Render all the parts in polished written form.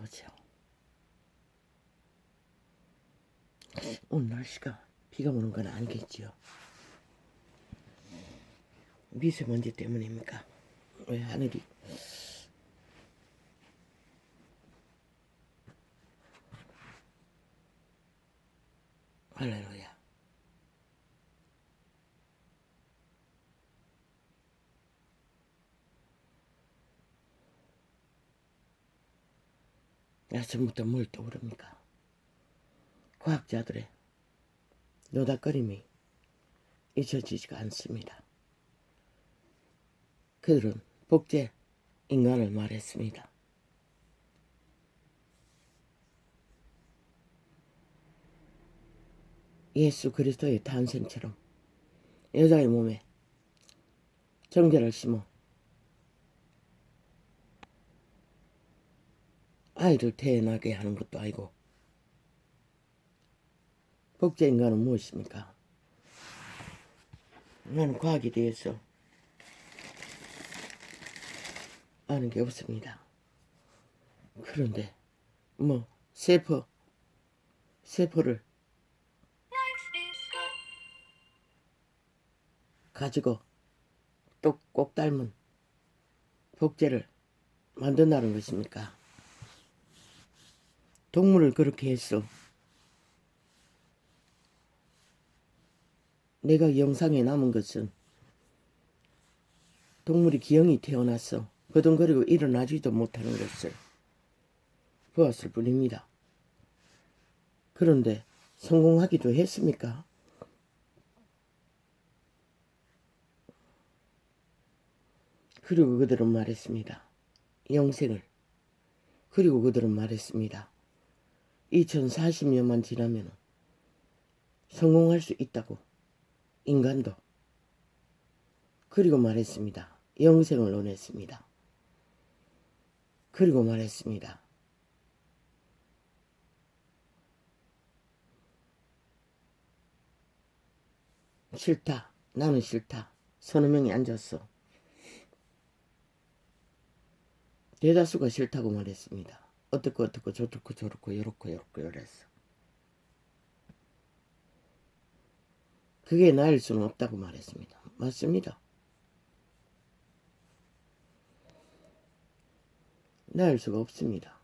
보세요. 오늘 날씨가 비가 오는 건 아니겠지요. 미세먼지 때문입니까? 왜 하늘이 할렐루야. 아침부터 뭘 떠오릅니까? 과학자들의 노닥거림이 잊혀지지가 않습니다. 그들은 복제 인간을 말했습니다. 예수 그리스도의 탄생처럼 여자의 몸에 정제를 심어 아이를 태어나게 하는 것도 아니고, 복제 인간은 무엇입니까? 나는 과학에 대해서 아는 게 없습니다. 그런데 세포를 가지고 또 꼭 닮은 복제를 만든다는 것입니까? 동물을 그렇게 했어. 내가 영상에 남은 것은 동물이 기형이 태어났어 거둥거리고 일어나지도 못하는 것을 보았을 뿐입니다. 그런데 성공하기도 했습니까? 그리고 그들은 말했습니다. 영생을. 그리고 그들은 말했습니다. 2040년만 지나면 성공할 수 있다고. 인간도. 그리고 말했습니다. 영생을 원했습니다. 그리고 말했습니다. 싫다. 나는 싫다. 서너 명이 앉았어. 대다수가 싫다고 말했습니다. 어떻고 저렇고 요렇고 요랬어. 그게 나일 수는 없다고 말했습니다. 맞습니다. 나일 수가 없습니다.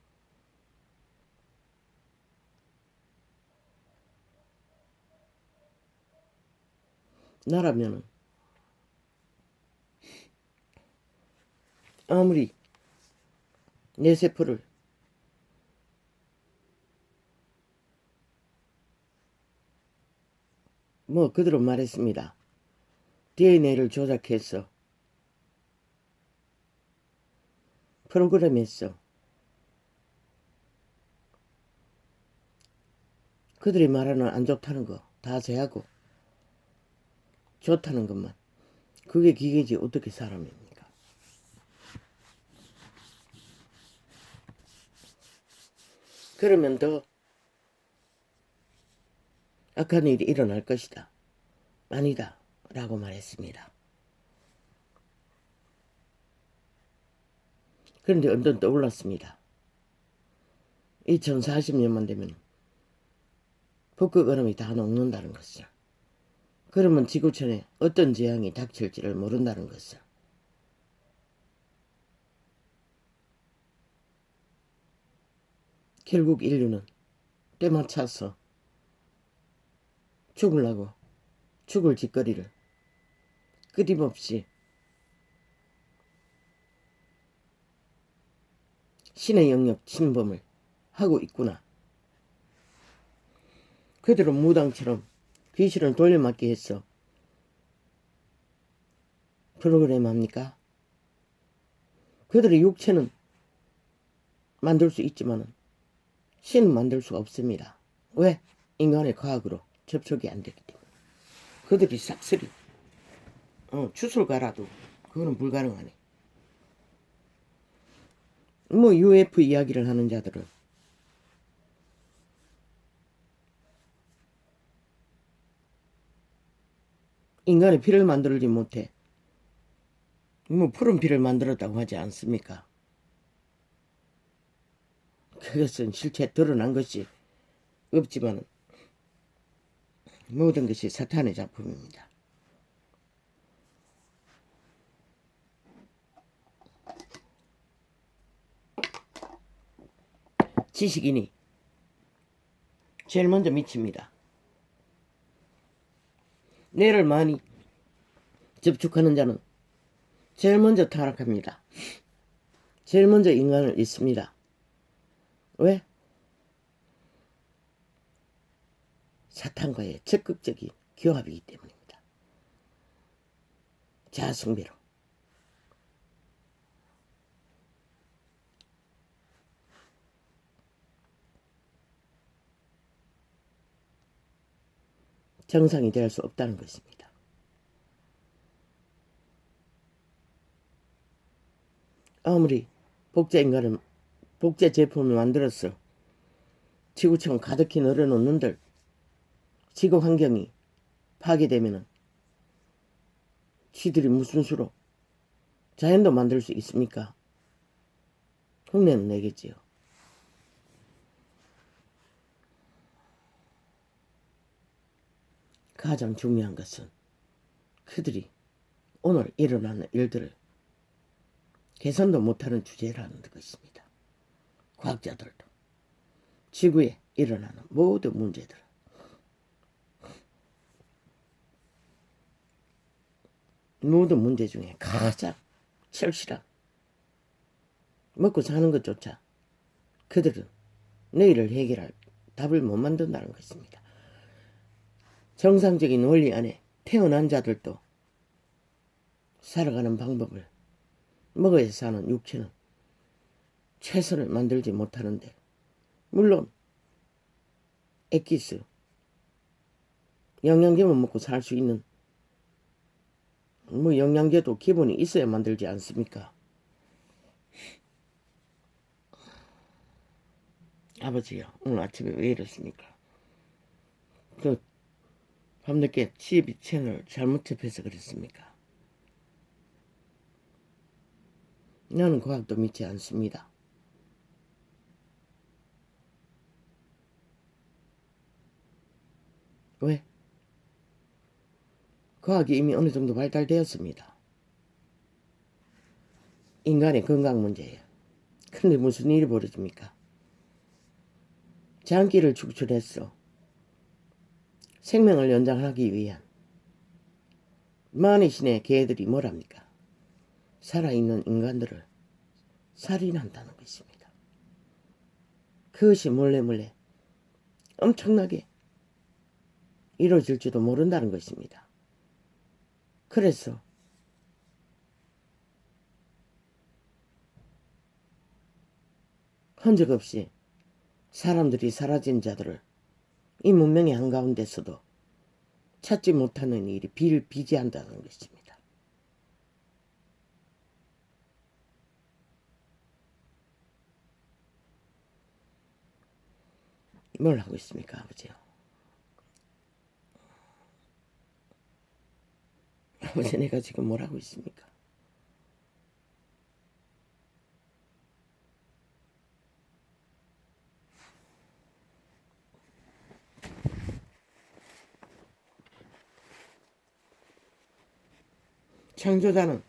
나라면은 아무리 내 세포를 그대로 말했습니다. DNA를 조작해서 프로그램했어. 그들이 말하는 안 좋다는 거 다 제하고 좋다는 것만. 그게 기계지 어떻게 사람입니까? 그러면 더 악한 일이 일어날 것이다. 아니다. 라고 말했습니다. 그런데 언뜻 떠올랐습니다. 2040년만 되면 북극 얼음이 다 녹는다는 것을. 그러면 지구촌에 어떤 재앙이 닥칠지를 모른다는 것을. 결국 인류는 때맞춰서 죽으려고 죽을 짓거리를 끊임없이 신의 영역 침범을 하고 있구나. 그들은 무당처럼 귀신을 돌려막기 해서 프로그램 합니까? 그들의 육체는 만들 수 있지만 신은 만들 수가 없습니다. 왜? 인간의 과학으로 접촉이 안 되기 때문에. 그들이 싹쓸이 주술가라도 그거는 불가능하네. UFO 이야기를 하는 자들은 인간의 피를 만들지 못해 푸른 피를 만들었다고 하지 않습니까? 그것은 실제 드러난 것이 없지만 모든 것이 사탄의 작품입니다. 지식인이 제일 먼저 미칩니다. 뇌를 많이 접촉하는 자는 제일 먼저 타락합니다. 제일 먼저 인간을 잊습니다. 왜? 사탄과의 적극적인 교합이기 때문입니다. 자아숭배로. 정상이 될 수 없다는 것입니다. 아무리 복제 제품을 만들어서 지구촌 가득히 널어놓는들 지구 환경이 파괴되면은 지들이 무슨 수로 자연도 만들 수 있습니까? 흉내는 내겠지요. 가장 중요한 것은 그들이 오늘 일어나는 일들을 개선도 못하는 주제라는 것입니다. 과학자들도 지구에 일어나는 모든 문제들 모든 문제 중에 가장 철실한 먹고 사는 것조차 그들은 내일을 해결할 답을 못 만든다는 것입니다. 정상적인 원리 안에 태어난 자들도 살아가는 방법을 먹어야 사는 육체는 최선을 만들지 못하는데 물론 엑기스 영양제만 먹고 살 수 있는 영양제도 기본이 있어야 만들지 않습니까? 아버지요, 오늘 아침에 왜 이렇습니까? 밤늦게 TV 채널 잘못 접해서 그랬습니까? 나는 과학도 믿지 않습니다. 왜? 과학이 이미 어느 정도 발달되었습니다. 인간의 건강 문제예요. 근데 무슨 일이 벌어집니까? 장기를 축출해서 생명을 연장하기 위한 많은 신의 개들이 뭐랍니까? 살아있는 인간들을 살인한다는 것입니다. 그것이 몰래 엄청나게 이루어질지도 모른다는 것입니다. 그래서 흔적 없이 사람들이 사라진 자들을 이 문명의 한가운데서도 찾지 못하는 일이 비일비재한다는 것입니다. 뭘 하고 있습니까, 아버지요? 아버지, 내가 지금 뭘 하고 있습니까? 창조자는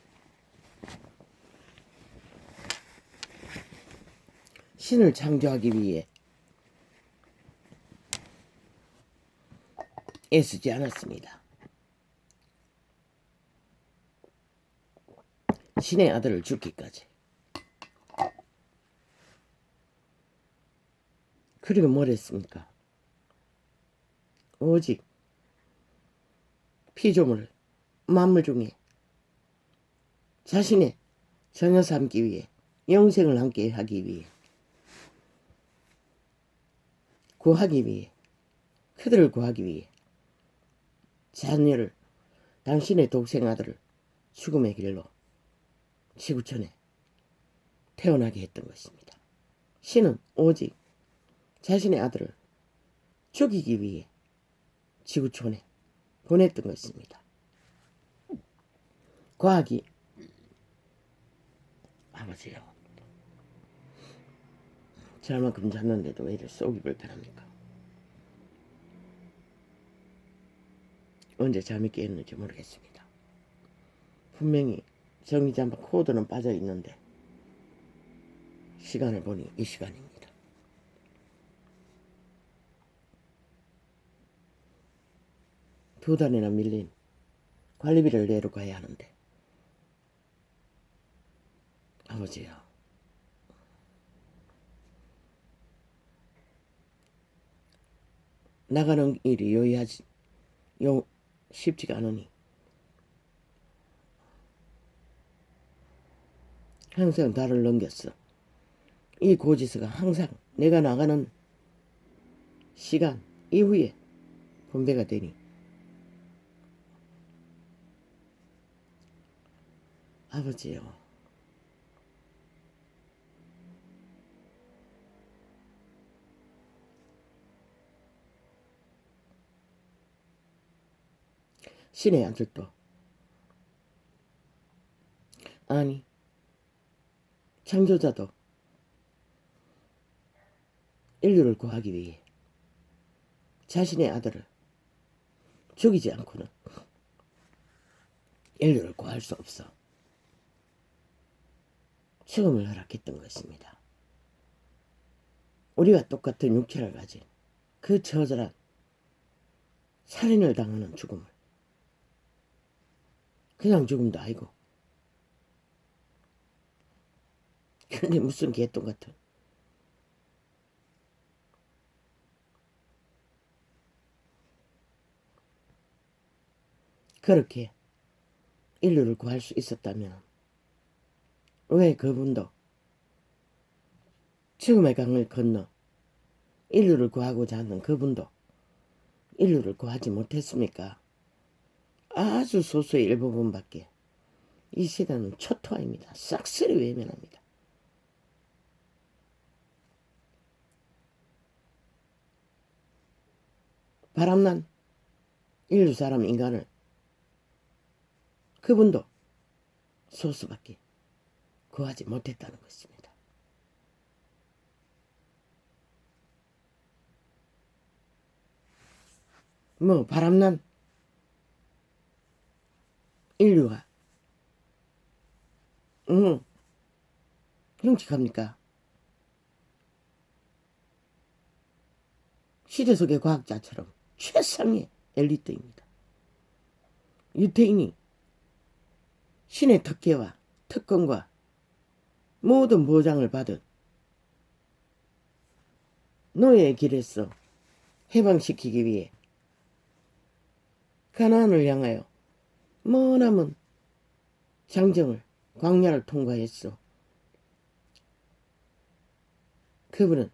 신을 창조하기 위해 애쓰지 않았습니다. 신의 아들을 죽기까지. 그리고 뭘 했습니까? 오직 피조물, 만물 중에 자신의 자녀 삼기 위해 영생을 함께 하기 위해 구하기 위해 그들을 구하기 위해 자녀를 당신의 독생 아들을 죽음의 길로 지구촌에 태어나게 했던 것입니다. 신은 오직 자신의 아들을 죽이기 위해 지구촌에 보냈던 것입니다. 과학이 아버지요, 잘 만큼 잤는데도 왜 이렇게 속이 불편합니까? 언제 잠이 깼는지 모르겠습니다. 분명히 전기장판 코드는 빠져 있는데 시간을 보니 이 시간입니다. 두 달이나 밀린 관리비를 내러 가야 하는데 아버지요, 나가는 일이 쉽지가 않으니 항상 달을 넘겼어. 이 고지서가 항상 내가 나가는 시간 이후에 분배가 되니 아버지요, 신의 아들도 아니 창조자도 인류를 구하기 위해 자신의 아들을 죽이지 않고는 인류를 구할 수 없어 죽음을 허락했던 것입니다. 우리와 똑같은 육체를 가진 그 처절한 살인을 당하는 죽음을, 그냥 죽음도 아니고 근데 무슨 개똥 같은 그렇게 인류를 구할 수 있었다면 왜 그분도 죽음의 강을 건너 인류를 구하고자 하는 그분도 인류를 구하지 못했습니까? 아주 소수의 일부분밖에. 이 시대는 초토화입니다. 싹쓸이 외면합니다. 바람난 인류 사람 인간을 그분도 소수밖에 구하지 못했다는 것입니다. 뭐 바람난 인류가 흉측합니까? 시대 속의 과학자처럼 최상의 엘리트입니다. 유태인이 신의 특혜와 특권과 모든 보장을 받은 노예의 길에서 해방시키기 위해 가나안을 향하여 머나먼 장정을 광야를 통과했어. 그분은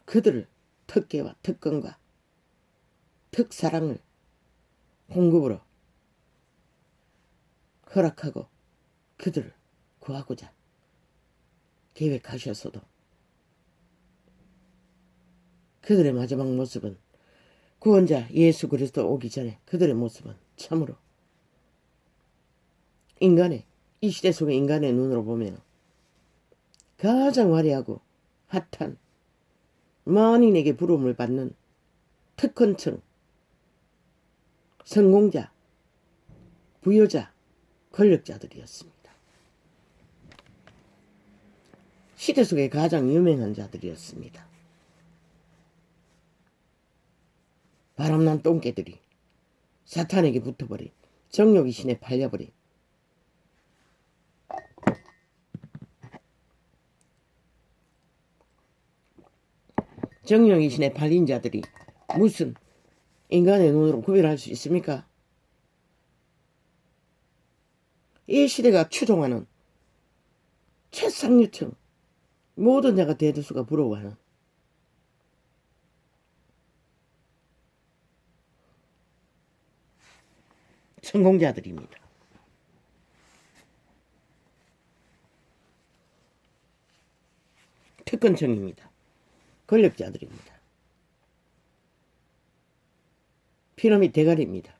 그들을 특혜와 특권과 특사랑을 공급으로 허락하고 그들을 구하고자 계획하셨어도 그들의 마지막 모습은 구원자 예수 그리스도 오기 전에 그들의 모습은 참으로 이 시대 속의 인간의 눈으로 보면 가장 화려하고 핫한 만인에게 부름을 받는 특권층, 성공자, 부여자, 권력자들이었습니다. 시대 속의 가장 유명한 자들이었습니다. 바람난 똥개들이 사탄에게 붙어버린 정욕의 신에 팔려버린 정욕의 신에 팔린 자들이 무슨 인간의 눈으로 구별할 수 있습니까? 이 시대가 추종하는 최상류층 모든 자가 대다수가 부러워하는 성공자들입니다. 특권층입니다. 권력자들입니다. 피라미드 대가리입니다.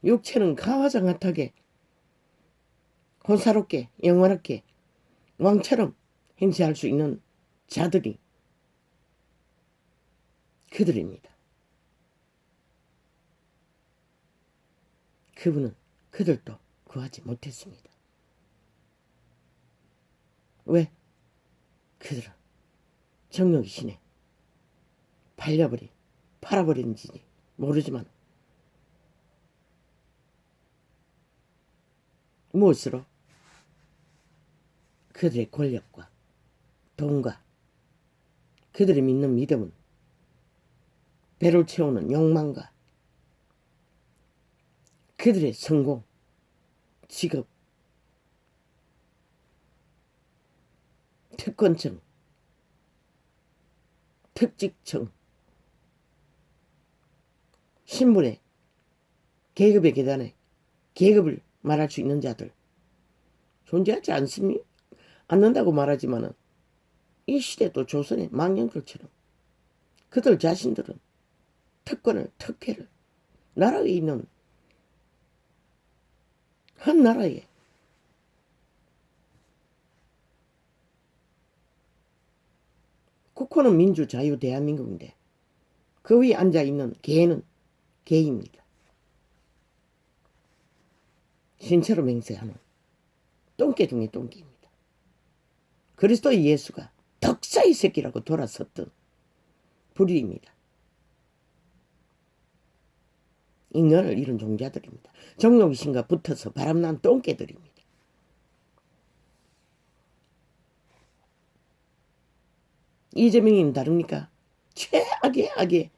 육체는 가와장핫하게 호사롭게 영원하게 왕처럼 행세할 수 있는 자들이 그들입니다. 그분은 그들도 구하지 못했습니다. 왜? 그들은 정욕의 신에 팔아버린지 모르지만 무엇으로? 그들의 권력과 돈과 그들이 믿는 믿음은 배를 채우는 욕망과 그들의 성공, 직업, 특권층, 특직층, 신분의 계급의 계단에 계급을 말할 수 있는 자들 존재하지 않는다고 말하지만은 이 시대도 조선의 망령들처럼 그들 자신들은 특권을 특혜를 나라에 있는 한 나라에 국호는 민주 자유 대한민국인데 그 위에 앉아있는 개는 개입니다. 신체로 맹세하는 똥개 중에 똥개입니다. 그리스도 예수가 덕사의 새끼라고 돌아섰던 불의입니다. 인간을 잃은 종자들입니다. 정욕신과 붙어서 바람난 똥개들입니다. 이재명이는 다릅니까? 최악의 악의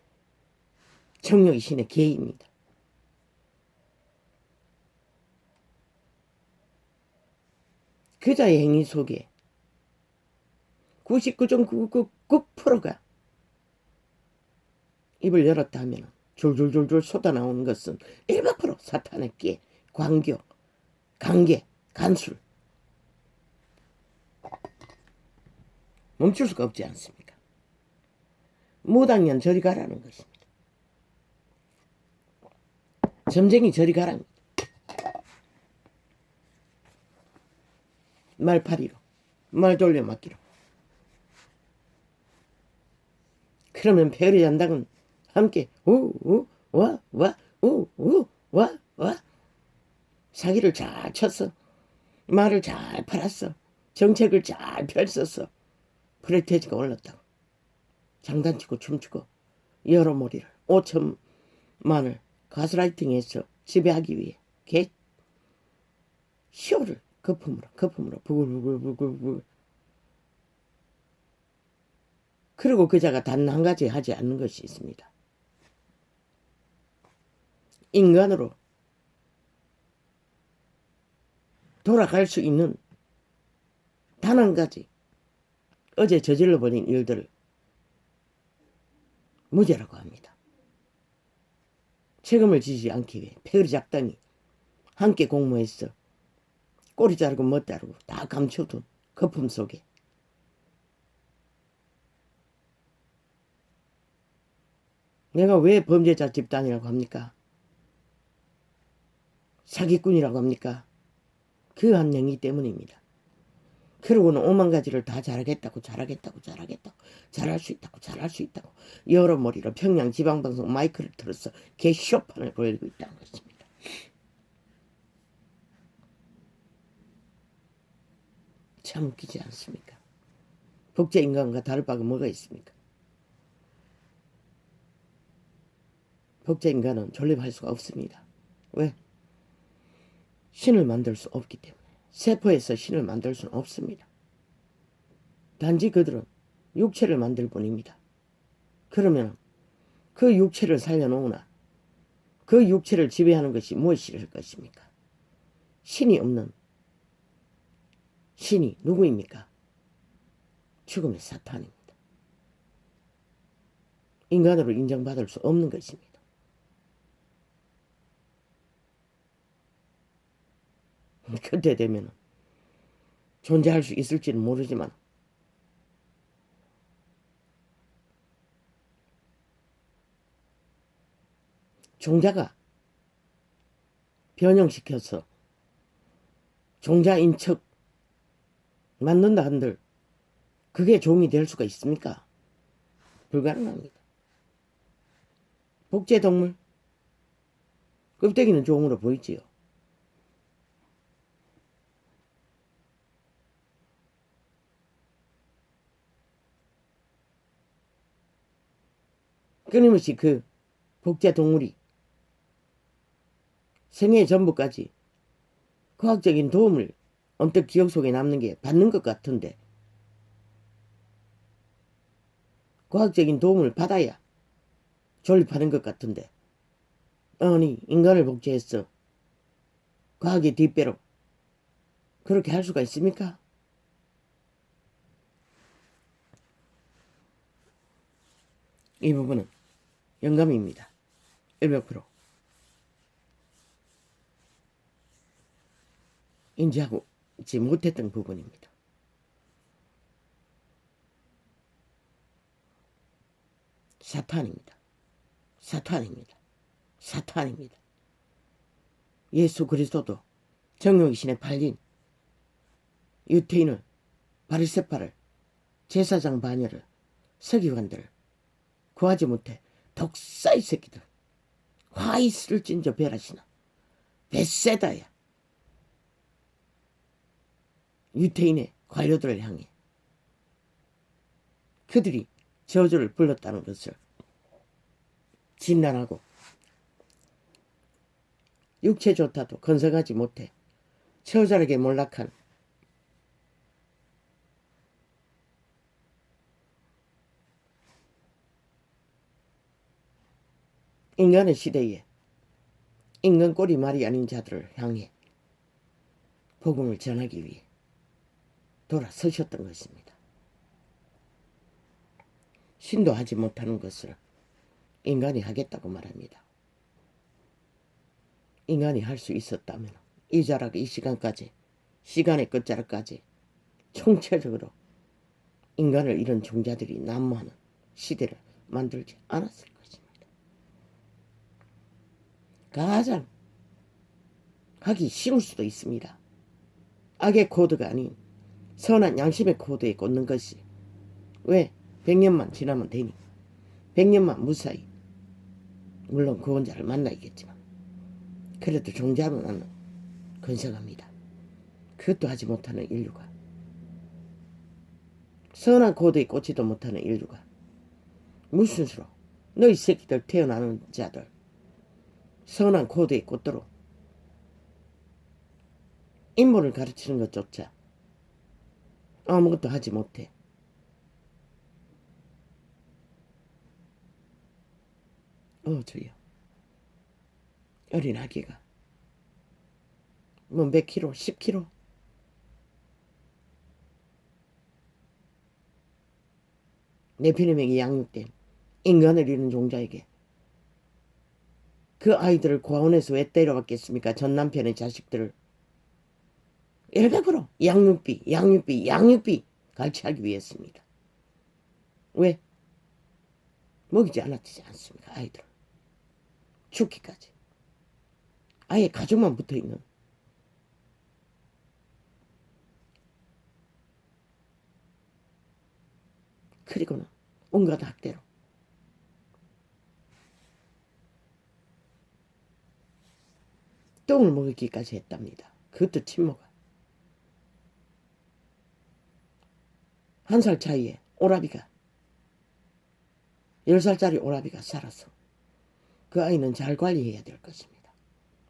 정욕신의 개입니다. 그자의 행위 속에 99.999%가 입을 열었다 하면 줄줄줄줄 쏟아나오는 것은 100% 사탄의 깨, 광교, 관계, 간술 멈출 수가 없지 않습니까? 무당년 저리 가라는 것입니다. 점쟁이 저리 가라는 말파리로 말 돌려막기로. 그러면 별의 잔당은 함께 우와 사기를 잘 쳤어. 말을 잘 팔았어. 정책을 잘 펼쳤어. 프레테지가 올랐다고. 장단치고 춤추고 여러머리를 5천만을 가스라이팅해서 지배하기 위해 개 쇼를 거품으로 부글부글 그리고 그자가 단 한 가지 하지 않는 것이 있습니다. 인간으로 돌아갈 수 있는 단 한 가지 어제 저질러버린 일들을 무죄라고 합니다. 책임을 지지 않기 위해 패거리 작당이 함께 공모했어. 꼬리 자르고 멋 자르고 다 감춰둔 거품 속에 내가 왜 범죄자 집단이라고 합니까? 사기꾼이라고 합니까? 그 한 행위 때문입니다. 그러고는 오만 가지를 다 잘할 수 있다고 여러 머리로 평양 지방방송 마이크를 틀어서 개쇼판을 벌리고 있다는 것입니다. 참 웃기지 않습니까? 복제인간과 다를 바가 뭐가 있습니까? 복제인간은 존립할 수가 없습니다. 왜? 신을 만들 수 없기 때문에. 세포에서 신을 만들 수는 없습니다. 단지 그들은 육체를 만들 뿐입니다. 그러면 그 육체를 살려놓으나 그 육체를 지배하는 것이 무엇일 것입니까? 신이 없는 신이 누구입니까? 죽음의 사탄입니다. 인간으로 인정받을 수 없는 것입니다. 그때 되면 존재할 수 있을지는 모르지만 종자가 변형시켜서 종자인 척 만든다 한들 그게 종이 될 수가 있습니까? 불가능합니다. 복제동물 껍데기는 종으로 보이지요. 끊임없이 그 복제동물이 생애 전부까지 과학적인 도움을 언뜻 기억 속에 남는 게 받는 것 같은데 과학적인 도움을 받아야 존립하는 것 같은데 아니 인간을 복제했어. 과학의 뒷배로 그렇게 할 수가 있습니까? 이 부분은 영감입니다. 100% 인지하지 못했던 부분입니다. 사탄입니다. 사탄입니다. 사탄입니다. 예수 그리스도도 정욕이신에 팔린 유태인을 바리새파를 제사장 바녀를 서기관들을 구하지 못해 독사의 새끼들 화 있을 진저 베라시나 벳세다야 유태인의 관료들을 향해 그들이 저주를 불렀다는 것을 진단하고 육체조차도 건성하지 못해 처절하게 몰락한 인간의 시대에 인간 꼴이 말이 아닌 자들을 향해 복음을 전하기 위해 돌아서셨던 것입니다. 신도 하지 못하는 것을 인간이 하겠다고 말합니다. 인간이 할 수 있었다면 이 자락 이 시간까지 시간의 끝자락까지 총체적으로 인간을 잃은 종자들이 난무하는 시대를 만들지 않았을 것입니다. 가장 하기 쉬울 수도 있습니다. 악의 코드가 아닌 선한 양심의 코드에 꽂는 것이 왜 100년만 지나면 되니 100년만 무사히 물론 구원자를 만나야겠지만 그래도 종자는 나는 건성합니다. 그것도 하지 못하는 인류가 선한 코드에 꽂지도 못하는 인류가 무슨 수로 너희 새끼들 태어나는 자들 선한 코드에 꽂도록 인물을 가르치는 것조차 아무것도 하지 못해 주여 어린 아기가 뭐 몇 킬로 10킬로 네피림에게 양육된 인간을 잃은 종자에게 그 아이들을 고아원에서 왜 때려왔겠습니까? 전 남편의 자식들을 100% 양육비 갈취하기 위해서입니다. 왜? 먹이지 않았지 않습니까? 아이들을 죽기까지 아예 가족만 붙어있는 그리고는 온갖 학대로 똥을 먹이기까지 했답니다. 그것도 친모가 한 살 차이에 오라비가 10살짜리 오라비가 살아서 그 아이는 잘 관리해야 될 것입니다.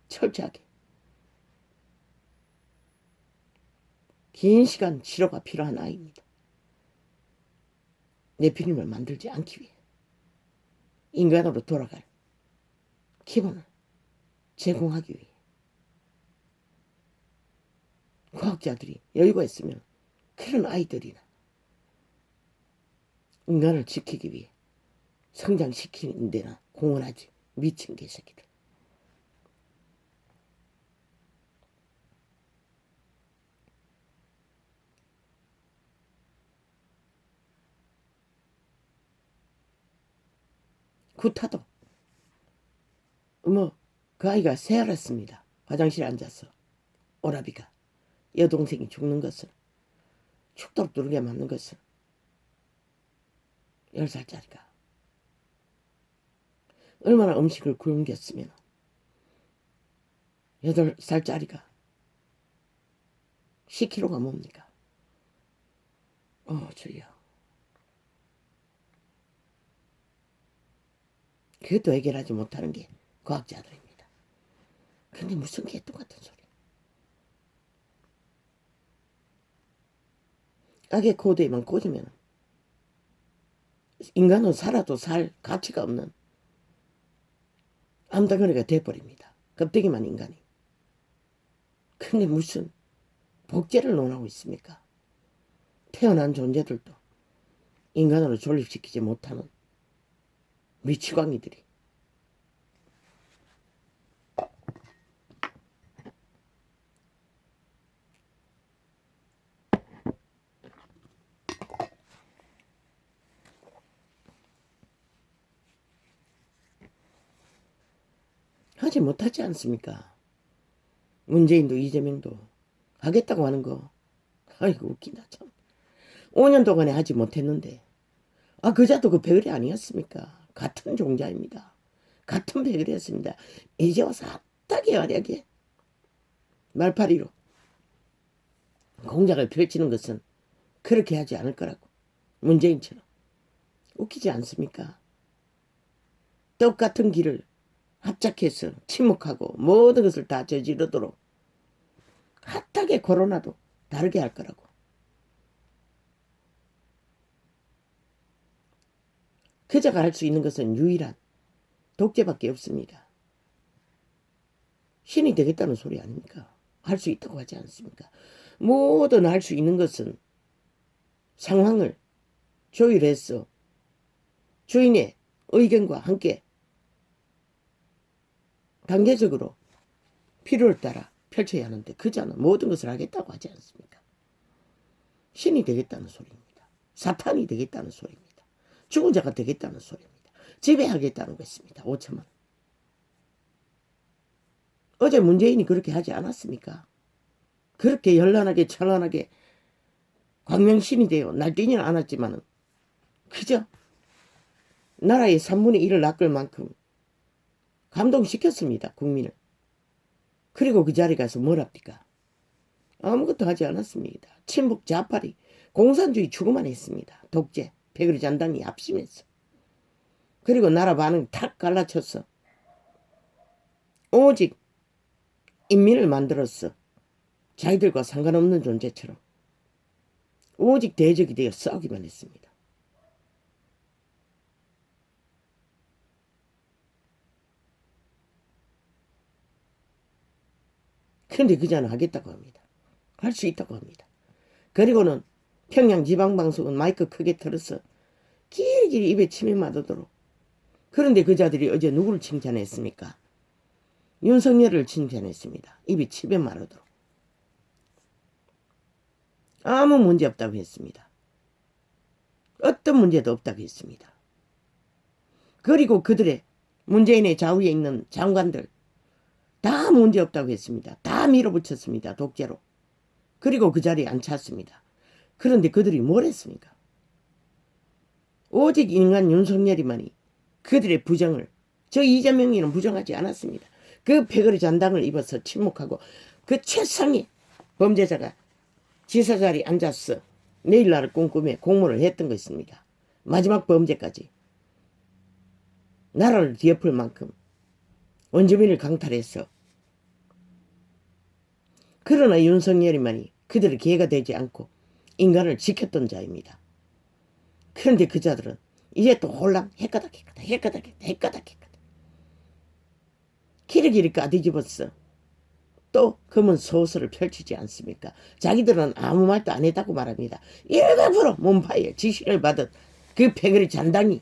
철저하게 긴 시간 치료가 필요한 아이입니다. 네피림을 만들지 않기 위해 인간으로 돌아갈 기본을 제공하기 위해 과학자들이 여유가 있으면 그런 아이들이나 인간을 지키기 위해 성장시키는 데나 공헌하지. 미친 개새끼들. 구타도 뭐 그 아이가 새알았습니다. 화장실에 앉아서 오라비가 여동생이 죽는 것을, 죽도록 두르게 맞는 것을 10살짜리가 얼마나 음식을 굶겼으면 8살짜리가 10kg가 뭡니까? 주여. 그것도 해결하지 못하는 게 과학자들입니다. 근데 무슨 개똥 같은 소리. 악의 코드에만 꽂으면 인간은 살아도 살 가치가 없는 암덩어리가 돼버립니다. 껍데기만 인간이. 근데 무슨 복제를 논하고 있습니까? 태어난 존재들도 인간으로 존립시키지 못하는 미치광이들이. 하지 못하지 않습니까? 문재인도 이재명도 하겠다고 하는 거. 아이고 웃긴다 참. 5년 동안에 하지 못했는데 그자도 그 배글이 아니었습니까? 같은 종자입니다. 같은 배글이었습니다. 이제 와서 아따게 화려하게 말파리로 공작을 펼치는 것은 그렇게 하지 않을 거라고. 문재인처럼. 웃기지 않습니까? 똑같은 길을 합작해서 침묵하고 모든 것을 다 저지르도록 핫하게 코로나도 다르게 할 거라고. 그자가 할 수 있는 것은 유일한 독재밖에 없습니다. 신이 되겠다는 소리 아닙니까? 할 수 있다고 하지 않습니까? 뭐든 할 수 있는 것은 상황을 조율해서 주인의 의견과 함께 단계적으로 필요를 따라 펼쳐야 하는데 그자는 모든 것을 하겠다고 하지 않습니까? 신이 되겠다는 소리입니다. 사탄이 되겠다는 소리입니다. 죽은 자가 되겠다는 소리입니다. 지배하겠다는 것입니다. 5천만. 어제 문재인이 그렇게 하지 않았습니까? 그렇게 연란하게 찬란하게 광명신이 되어 날뛰지는 않았지만 그저 나라의 3분의 1을 낚을 만큼 감동시켰습니다. 국민을. 그리고 그 자리에 가서 뭘 합니까? 아무것도 하지 않았습니다. 친북 좌파리 공산주의 추구만 했습니다. 독재 배그리 잔당이 합심했어. 그리고 나라 반응 탁 갈라쳤어. 오직 인민을 만들었어. 자기들과 상관없는 존재처럼 오직 대적이 되어 싸우기만 했습니다. 그런데 그자는 하겠다고 합니다. 할 수 있다고 합니다. 그리고는 평양 지방방송은 마이크 크게 틀어서 길길이 입에 침이 맞도록. 그런데 그자들이 어제 누구를 칭찬했습니까? 윤석열을 칭찬했습니다. 입이 침에 마르도록. 아무 문제 없다고 했습니다. 어떤 문제도 없다고 했습니다. 그리고 그들의 문재인의 좌우에 있는 장관들 다 문제 없다고 했습니다. 다 밀어붙였습니다. 독재로. 그리고 그 자리에 앉혔습니다. 그런데 그들이 뭘 했습니까? 오직 인간 윤석열이만이 그들의 부정을, 저 이재명이는 부정하지 않았습니다. 그 패거리 잔당을 입어서 침묵하고 그 최상의 범죄자가 지사 자리에 앉아서 내일 날을 꿈꾸며 공모를 했던 것입니다. 마지막 범죄까지 나라를 뒤엎을 만큼 원주민을 강탈해서. 그러나 윤석열이만이 그들의 기회가 되지 않고 인간을 지켰던 자입니다. 그런데 그 자들은 이제 또 홀랑 헷가닥 기리기리 까뒤집었어. 또 금은 소설을 펼치지 않습니까? 자기들은 아무 말도 안 했다고 말합니다. 100% 몸파에 지시를 받은 그 패거리 잔당이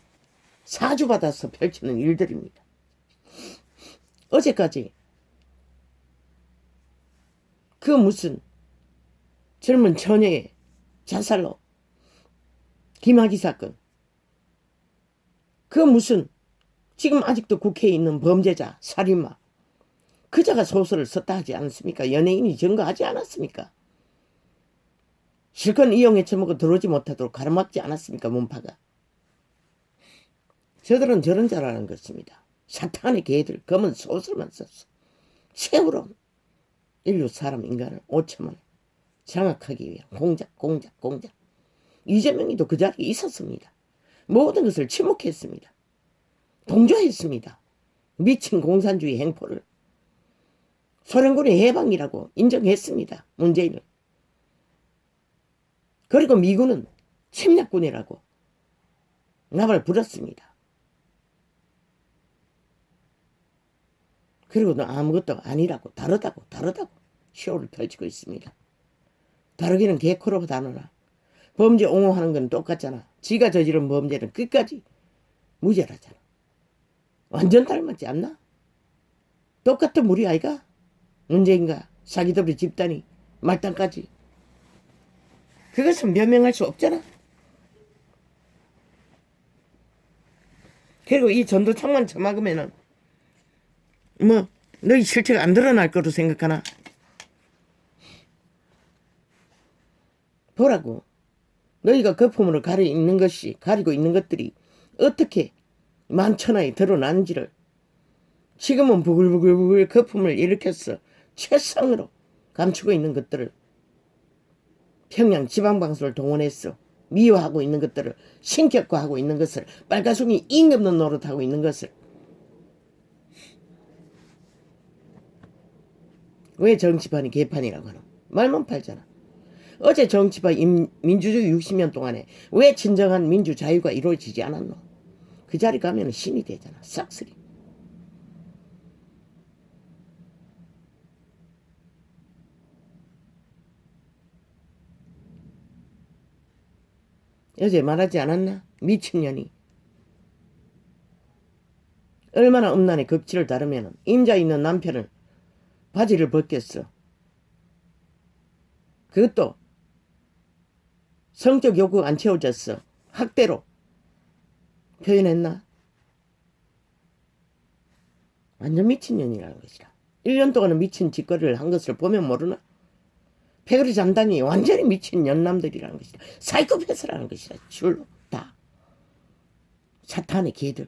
사주받아서 펼치는 일들입니다. 어제까지 그 무슨 젊은 처녀의 자살로 김학의 사건, 그 무슨 지금 아직도 국회에 있는 범죄자 살인마, 그자가 소설을 썼다 하지 않았습니까? 연예인이 증거하지 않았습니까? 실컷 이용해 처먹고 들어오지 못하도록 가로막지 않았습니까? 문파가. 저들은 저런 자라는 것입니다. 사탄의 개들 검은 소설만 썼어. 최후로 인류 사람 인간을 5천만을 장악하기 위한 공작. 이재명이도 그 자리에 있었습니다. 모든 것을 침묵했습니다. 동조했습니다. 미친 공산주의 행포를 소련군의 해방이라고 인정했습니다. 문재인은. 그리고 미군은 침략군이라고 나발 불었습니다. 그리고는 아무것도 아니라고 다르다고 쇼를 펼치고 있습니다. 다르기는 개코로 다르나. 범죄 옹호하는 건 똑같잖아. 지가 저지른 범죄는 끝까지 무죄라잖아. 완전 닮았지 않나? 똑같은 무리 아이가? 문재인과 사기더비 집단이 말단까지. 그것은 변명할 수 없잖아. 그리고 이 전도창만 처막으면은 뭐 너희 실체가 안 드러날 거로 생각하나? 보라고. 너희가 거품으로 가리고 있는 것들이 어떻게 만천하에 드러나는지를. 지금은 부글부글 거품을 일으켜서 최상으로 감추고 있는 것들을, 평양 지방방송을 동원해서 미화하고 있는 것들을, 신격화하고 있는 것을, 빨가숭이 임금는 노릇하고 있는 것을. 왜 정치판이 개판이라고 하노? 말만 팔잖아. 어제 정치파 민주주의 60년 동안에 왜 진정한 민주자유가 이루어지지 않았노? 그 자리 가면 신이 되잖아. 싹쓸이. 어제 말하지 않았나? 미친년이. 얼마나 음란의 극치를 다루면 임자 있는 남편을 바지를 벗겼어. 그것도 성적 욕구가 안 채워졌어. 학대로 표현했나? 완전 미친년이라는 것이라. 1년 동안은 미친 짓거리를 한 것을 보면 모르나? 패거리 잔당이 완전히 미친 연남들이라는 것이다. 사이코패스라는 것이다. 줄로 다. 사탄의 개들.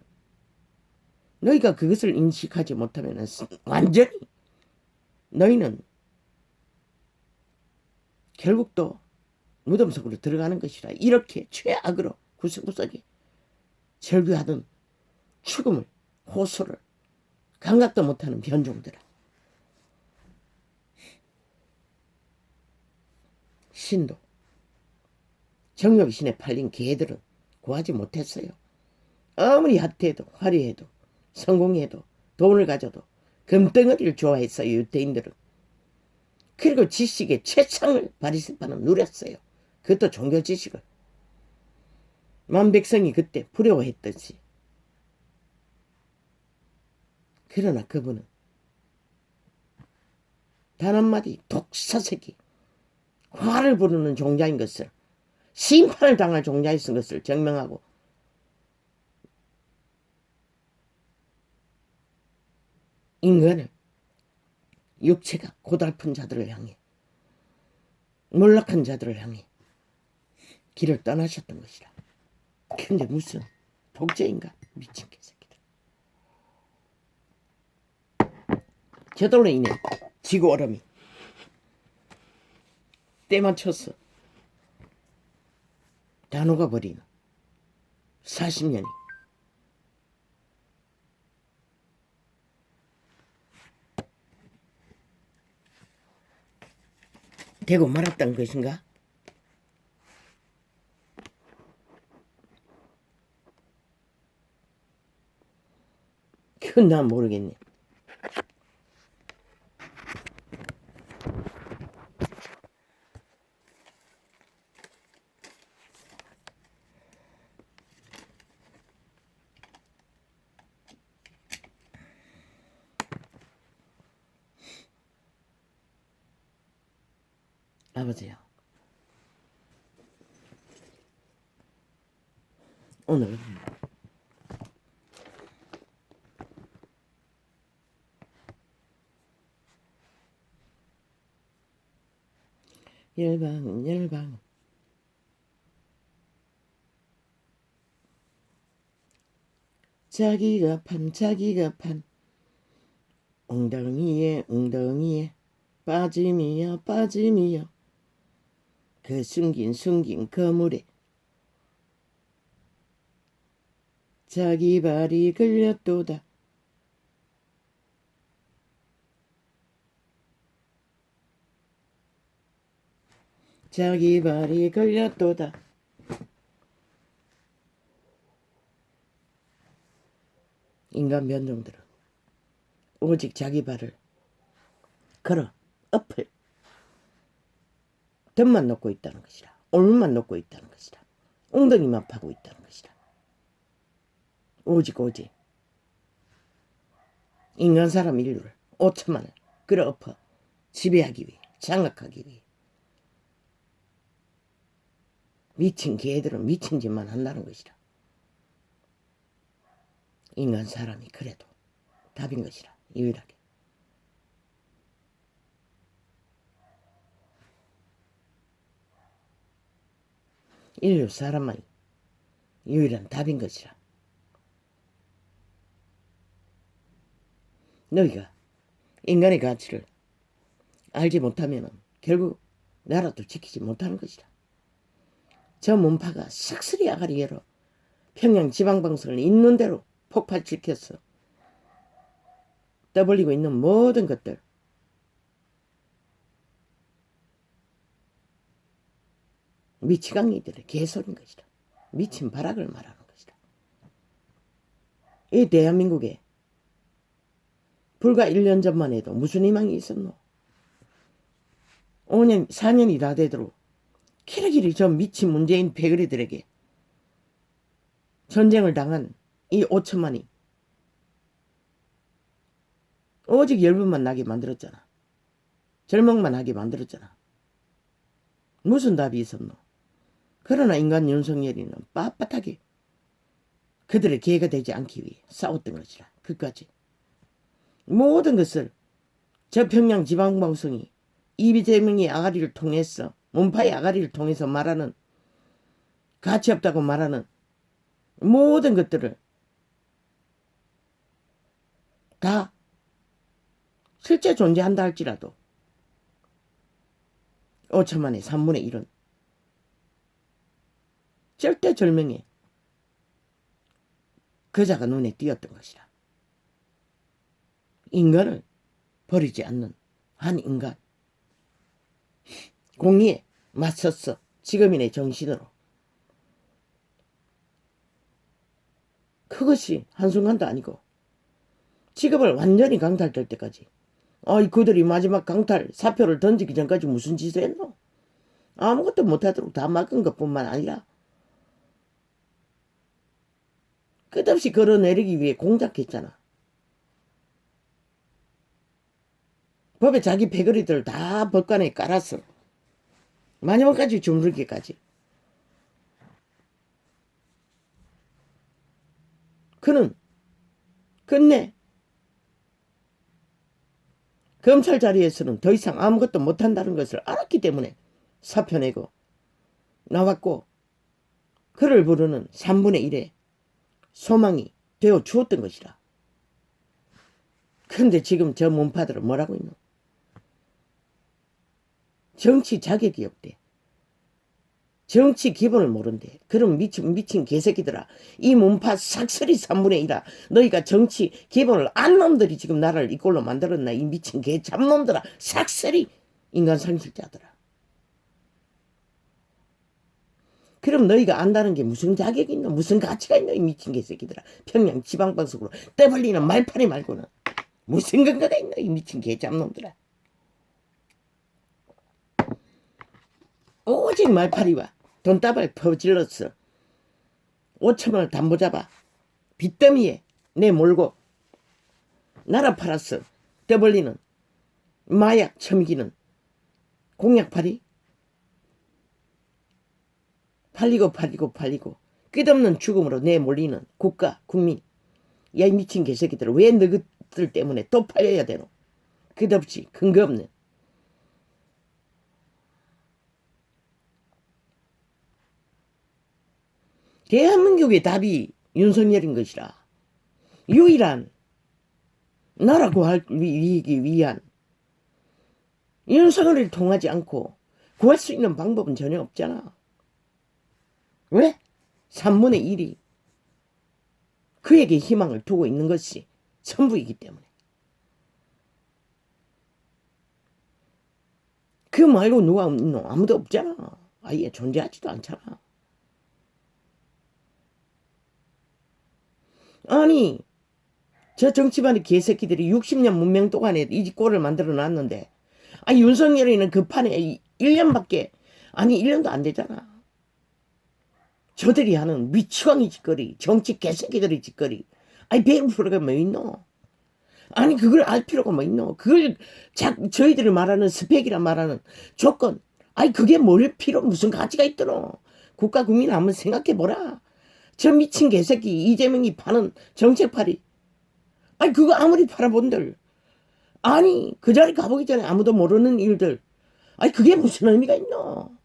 너희가 그것을 인식하지 못하면 완전히 너희는 결국 또 무덤 속으로 들어가는 것이라. 이렇게 최악으로 구석구석에 절규하던 죽음을, 호소를 감각도 못하는 변종들아. 신도 정욕신에 팔린 개들은 구하지 못했어요. 아무리 핫해도 화려해도 성공해도 돈을 가져도 금덩어리를 좋아했어요. 유대인들은. 그리고 지식의 최상을 바리새파는 누렸어요. 그것도 종교 지식을. 만백성이 그때 부러워했듯이. 그러나 그분은 단 한마디 독사색이 화를 부르는 종자인 것을, 심판을 당할 종자인 것을 증명하고 인간을, 육체가 고달픈 자들을 향해, 몰락한 자들을 향해 길을 떠나셨던 것이라. 근데 무슨 독재인가? 미친 개새끼들. 저들로 인해 지구 얼음이 때 맞춰서 다 녹아버리는 40년이 되고 말았던 것인가? 그건 난 모르겠네. 아버지요. 오늘 열방은 자기가 판 엉덩이에 빠짐이여 그 숨긴 거물에 자기 발이 걸렸도다. 자기 발이 걸렸도다. 인간 변종들은 오직 자기 발을 걸어 엎을 덤만 놓고 있다는 것이라. 올만 놓고 있다는 것이라. 엉덩이만 파고 있다는 것이라. 오직 인간 사람 인류를 5천만을 끌어 엎어 지배하기 위해, 장악하기 위해 미친 개들은 미친 짓만 한다는 것이라. 인간 사람이 그래도 답인 것이라. 유일하게. 인류 사람만이 유일한 답인 것이라. 너희가 인간의 가치를 알지 못하면 결국 나라도 지키지 못하는 것이라. 저 문파가 싹쓸이 아가리 열어 평양 지방방송을 있는 대로 폭발시켰어. 떠벌리고 있는 모든 것들 미치광이들의 개소리인 것이다. 미친 발악을 말하는 것이다. 이 대한민국에 불과 1년 전만 해도 무슨 희망이 있었노? 5년, 4년이 다 되도록 키르기리 저 미친 문재인 패거리들에게 전쟁을 당한 이 5천만이 오직 열분만 나게 만들었잖아. 절망만 하게 만들었잖아. 무슨 답이 있었노? 그러나 인간 윤석열이는 빳빳하게 그들의 개가 되지 않기 위해 싸웠던 것이라. 그까지 모든 것을 저 평양 지방방송이 이재명의 아가리를 통해서, 문파의 아가리를 통해서 말하는, 가치 없다고 말하는 모든 것들을 다 실제 존재한다 할지라도 5천만의 3분의 1은 절대절명의 그자가 눈에 띄었던 것이라. 인간을 버리지 않는 한 인간. 공의에 맞섰어. 지금인의 정신으로. 그것이 한순간도 아니고 직업을 완전히 강탈될 때까지. 그들이 마지막 강탈 사표를 던지기 전까지 무슨 짓을 했노? 아무것도 못하도록 다 막은 것뿐만 아니라 끝없이 걸어내리기 위해 공작했잖아. 법에 자기 패거리들 다 법관에 깔았어. 마지막까지 주무르기까지. 그는 끝내 검찰 자리에서는 더 이상 아무것도 못한다는 것을 알았기 때문에 사표 내고 나왔고, 그를 부르는 3분의 1의 소망이 되어 주었던 것이라. 그런데 지금 저 문파들은 뭐라고 있노? 정치 자격이 없대. 정치 기본을 모른대. 그럼 미친 개새끼들아. 이 문파 싹쓸이 3분의 1아. 너희가 정치 기본을 안 놈들이 지금 나라를 이꼴로 만들었나. 이 미친 개 잡놈들아. 싹쓸이 인간 상실자들아. 그럼 너희가 안다는 게 무슨 자격이 있노? 무슨 가치가 있노? 이 미친 개새끼들아. 평양 지방방송으로 떼벌리는 말파리 말고는 무슨 근거가 있노? 이 미친 개 잡놈들아. 오직 말파리와 돈다발 퍼질렀어. 5천원을 담보 잡아 빚더미에 내몰고 나라 팔았어. 떠벌리는 마약 처미기는 공약팔이 팔리고 끝없는 죽음으로 내몰리는 국가 국민. 야, 이 미친 개새끼들, 왜 너희들 때문에 또 팔려야 되노? 끝없이 근거 없는. 대한민국의 답이 윤석열인 것이라. 유일한 나라 구하기 위한 윤석열을 통하지 않고 구할 수 있는 방법은 전혀 없잖아. 왜? 3분의 1이 그에게 희망을 두고 있는 것이 전부이기 때문에. 그 말고 누가 없노? 아무도 없잖아. 아예 존재하지도 않잖아. 아니 저 정치반의 개새끼들이 60년 문명 동안에 이 꼴을 만들어 놨는데 윤석열이는 그 판에 1년밖에 1년도 안 되잖아. 저들이 하는 미치광이 짓거리, 정치 개새끼들의 짓거리. 배울 필요가 뭐 있노? 그걸 알 필요가 뭐 있노? 그걸 저희들이 말하는 스펙이라 말하는 조건. 그게 뭘 무슨 가치가 있더노? 국가 국민 한번 생각해보라. 저 미친 개새끼 이재명이 파는 정책팔이. 그거 아무리 팔아본들. 그 자리 가보기 전에 아무도 모르는 일들. 그게 무슨 의미가 있노?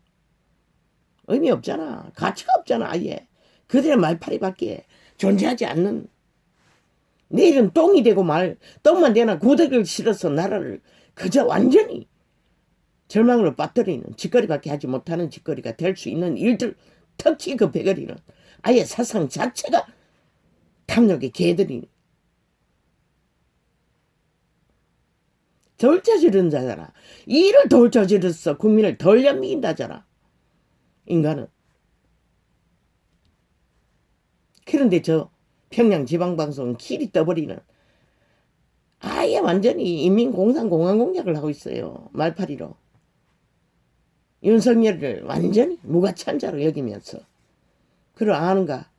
의미 없잖아. 가치가 없잖아, 아예. 그들의 말파리밖에 존재하지 않는. 내일은 똥이 되고 똥만 되나 구더기를 실어서 나라를 그저 완전히 절망으로 빠뜨리는 짓거리밖에 하지 못하는 짓거리가 될 수 있는 일들. 특히 그 배거리는 아예 사상 자체가 탐욕의 개들이니. 덜 저지른 자잖아. 일을 덜 저질렀어. 국민을 덜 연미긴다잖아. 인간은. 그런데 저 평양지방방송은 길이 떠버리는 아예 완전히 인민공산공화국약을 하고 있어요. 말파리로. 윤석열을 완전히 무가천자로 여기면서. 그걸 아는가?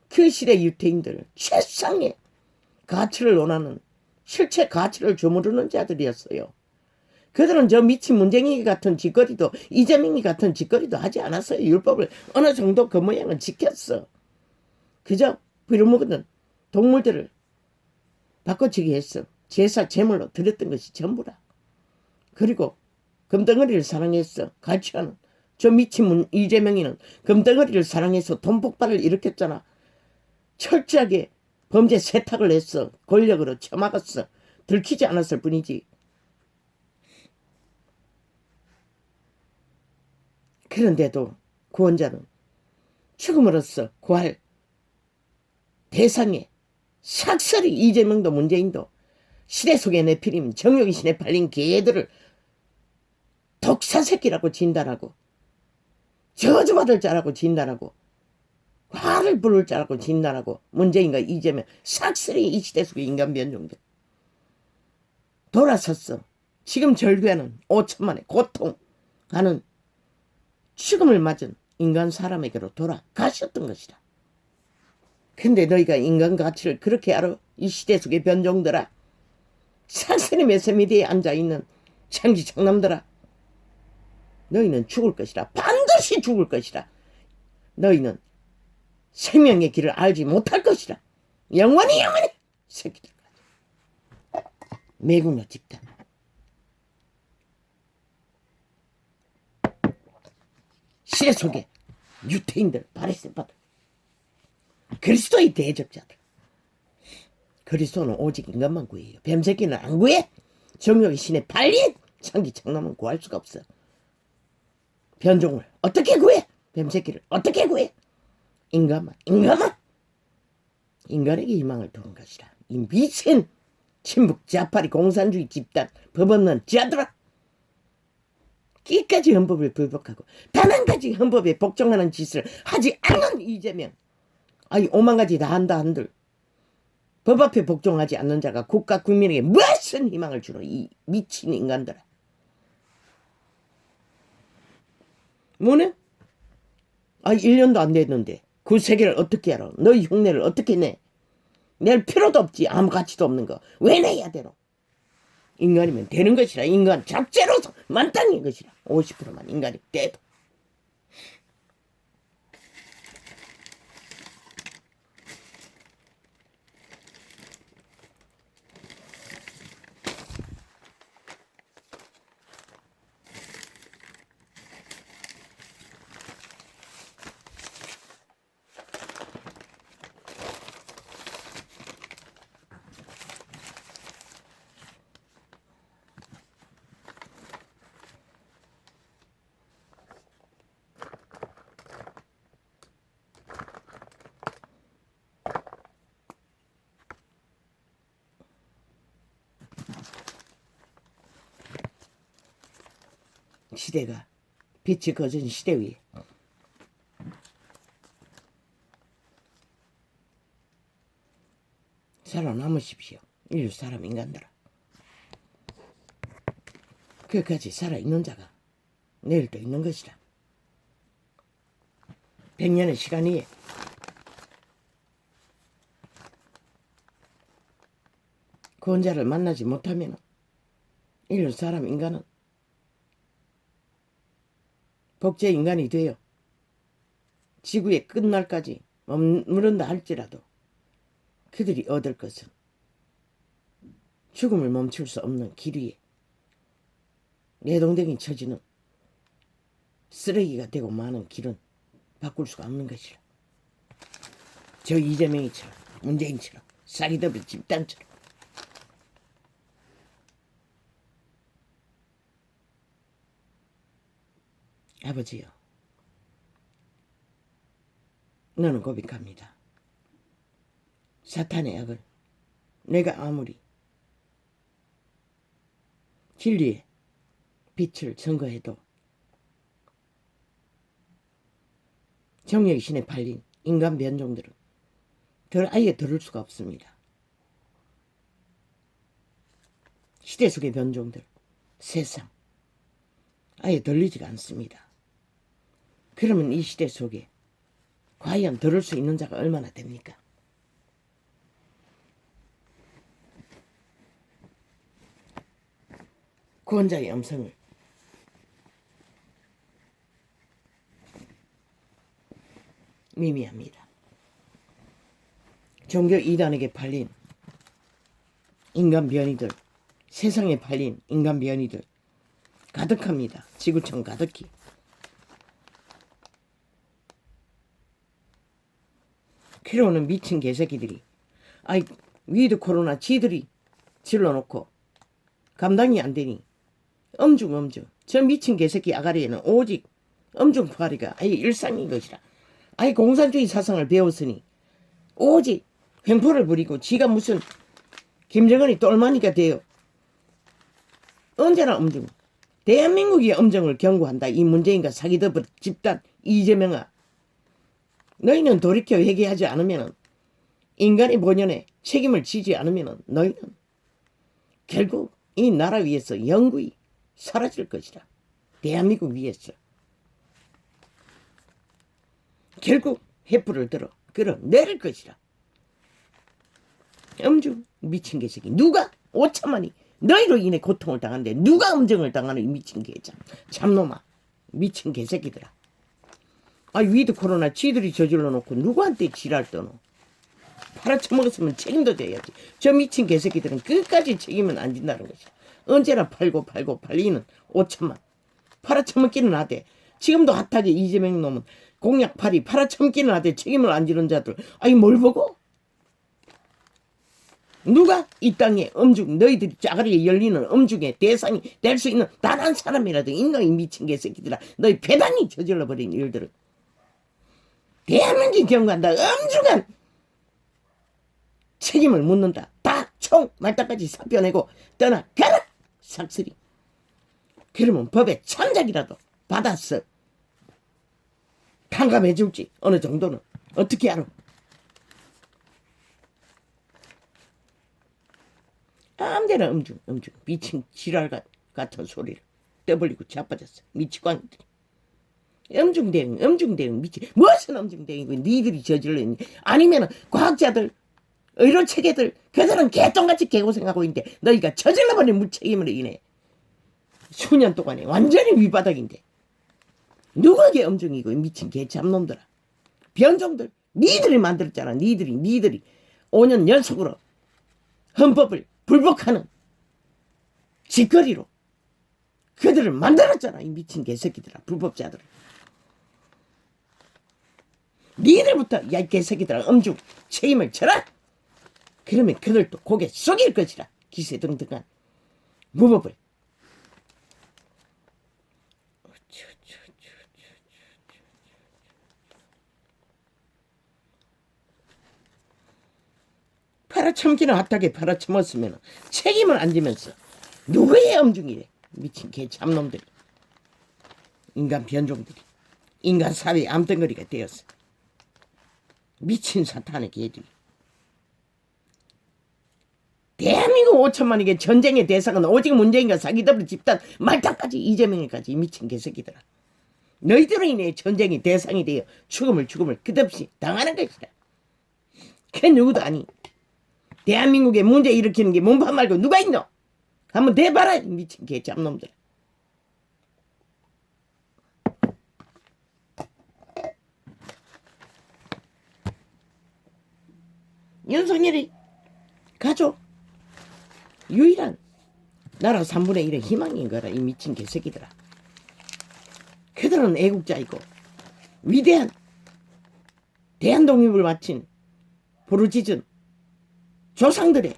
그 시대 유태인들 최상의 가치를 원하는 실체 가치를 저무르는 자들이었어요. 그들은 저 미친 문쟁이 같은 짓거리도 이재명이 같은 짓거리도 하지 않았어요. 율법을 어느 정도 그 모양은 지켰어. 그저 빌어먹는 동물들을 바꿔치기 했어. 제사 제물로 드렸던 것이 전부라. 그리고 금덩어리를 사랑했어. 같이 하는 저 미친 이재명이는 금덩어리를 사랑해서 돈 폭발을 일으켰잖아. 철저하게 범죄 세탁을 했어. 권력으로 쳐막았어. 들키지 않았을 뿐이지. 그런데도 구원자는 죽음으로써 구할 대상에 삭설이 이재명도 문재인도 시대 속의 내피림 정욕의 신에 팔린 개들을 독사새끼라고 진단하고 저주받을 자라고 진단하고 화를 부를 자라고 진단하고 문재인과 이재명 삭설이 이 시대 속의 인간 변종들 돌아섰어. 지금 절규하는 5천만의 고통하는 죽음을 맞은 인간 사람에게로 돌아가셨던 것이다. 근데 너희가 인간 가치를 그렇게 알아? 이 시대 속의 변종들아. 삭설이 메시미디에 앉아있는 창기창남들아. 너희는 죽을 것이다. 반드시 죽을 것이다. 너희는 생명의 길을 알지 못할 것이다. 영원히 새끼들까지. 매국노 집단. 시대 속에 유태인들, 바리새파들, 그리스도의 대적자들. 그리스도는 오직 인간만 구해요. 뱀새끼는 안 구해. 정욕의 신에 팔린 창기창남은 구할 수가 없어. 변종을 어떻게 구해? 뱀새끼를 어떻게 구해? 인간만. 인간에게 희망을 두는 것이라. 이 미친 친북 자파리 공산주의 집단 법 없는 자들아. 끼까지 헌법을 불복하고 단 한 가지 헌법에 복종하는 짓을 하지 않는 이재명. 오만 가지 다 한다 한들 법 앞에 복종하지 않는 자가 국가 국민에게 무슨 희망을 주노? 이 미친 인간들아. 뭐네? 1년도 안 됐는데 그 세계를 어떻게 알아? 너희 흉내를 어떻게 내? 낼 필요도 없지. 아무 가치도 없는 거. 왜 내야 되노? 인간이면 되는 것이라. 인간 자체로서 만땅인 것이라. 50%만 인간이 돼도. 시대가 빛이 거진 시대 위에 살아남으십시오. 인류 사람 인간들아. 그까지 살아있는 자가 내일 또 있는 것이라. 100년의 시간 위에 구원자를 만나지 못하면 인류 사람 인간은 복제 인간이 되어 지구의 끝날까지 머무른다 할지라도 그들이 얻을 것은 죽음을 멈출 수 없는 길 위에 내동댕이 쳐지는 쓰레기가 되고 마는 길은 바꿀 수가 없는 것이라. 저 이재명이처럼 문재인처럼 사기더비 집단처럼 아버지요, 너는 고백합니다. 사탄의 악을 내가 아무리 진리의 빛을 증거해도 정욕의 신에 팔린 인간 변종들은 아예 들을 수가 없습니다. 시대 속의 변종들, 세상 아예 들리지가 않습니다. 그러면 이 시대 속에 과연 들을 수 있는 자가 얼마나 됩니까? 구원자의 음성을 미미합니다. 종교 이단에게 팔린 인간 변이들, 세상에 팔린 인간 변이들 가득합니다. 지구촌 가득히. 괴로우는 미친 개새끼들이 아이 위드 코로나 지들이 질러놓고 감당이 안 되니 엄중 저 미친 개새끼 아가리에는 오직 엄중파리가 아예 일상인 것이라. 아예 공산주의 사상을 배웠으니 오직 횡포를 부리고 지가 무슨 김정은이 똘마니가 되어 언제나 엄중. 대한민국의 엄정을 경고한다. 이 문재인과 사기더블 집단 이재명아, 너희는 돌이켜 회개하지 않으면, 인간의 본연에 책임을 지지 않으면 너희는 결국 이 나라 위에서 영구히 사라질 것이다. 대한민국 위에서 결국 횃불을 들어 끌어내릴 것이다. 엄중 미친 개새끼. 누가 5천만이 너희로 인해 고통을 당하는데 누가 엄정을 당하는 이 미친 개자. 참놈아, 미친 개새끼들아. 아, 위드 코로나 지들이 저질러 놓고 누구한테 지랄 떠노. 팔아쳐먹었으면 책임도 져야지. 저 미친 개새끼들은 끝까지 책임은 안 진다는 것이야. 언제나 팔고 팔리는 5천만. 팔아쳐먹기는 하되 지금도 핫하게 이재명 놈은 공약 팔이 팔아쳐먹기는 하되 책임을 안 지는 자들. 아니 뭘 보고? 누가 이 땅에 엄중, 너희들이 짜가리에 열리는 엄중의 대상이 될 수 있는 단 한 사람이라도 있노? 이 미친 개새끼들아. 너희 배단이 저질러버린 일들을 대한민국이 경고한다. 엄중한 책임을 묻는다. 다 총 말다까지 사표내고 떠나가라. 삭슬이. 그러면 법의 참작이라도 받았어. 탕감해줄지 어느 정도는 어떻게 알아? 아무데나 엄중 미친 지랄 같은 소리를 떠벌리고 자빠졌어. 미치광들이. 엄중대응 미치. 무엇은 엄중대응이고 니들이 저질렀니? 아니면 과학자들, 의료 체계들, 그들은 개똥같이 개고생하고 있는데 너희가 저질러버린 무책임으로 인해 수년 동안에 완전히 위바닥인데 누구에게 엄중이고 미친 개잡놈들아. 변종들 니들이 만들었잖아. 니들이 5년 연속으로 헌법을 불복하는 짓거리로 그들을 만들었잖아. 이 미친 개새끼들아. 불법자들을. 니들부터 야 이 개새끼들아 엄중 책임을 져라. 그러면 그들도 고개 숙일 것이라. 기세등등한 무법을. 팔아첨기는 핫하게 팔아첨었으면 책임을 안 지면서 누구의 엄중이래. 미친 개 잡놈들이. 인간 변종들이 인간 사회의 암덩어리가 되었어. 미친 사탄의 개들이. 대한민국 5천만에게 전쟁의 대상은 오직 문재인과 사기더블 집단 말타까지 이재명이까지 미친 개새끼들아. 너희들로 인해 전쟁의 대상이 되어 죽음을 끝없이 당하는 것이다. 그 누구도 아니. 대한민국에 문제 일으키는 게 문판 말고 누가 있노? 한번 대봐라 미친 개잡놈들. 윤석열이 가족 유일한 나라 3분의 1의 희망인 거라 이 미친 개새끼들아. 그들은 애국자이고 위대한 대한독립을 마친 부르짖은 조상들의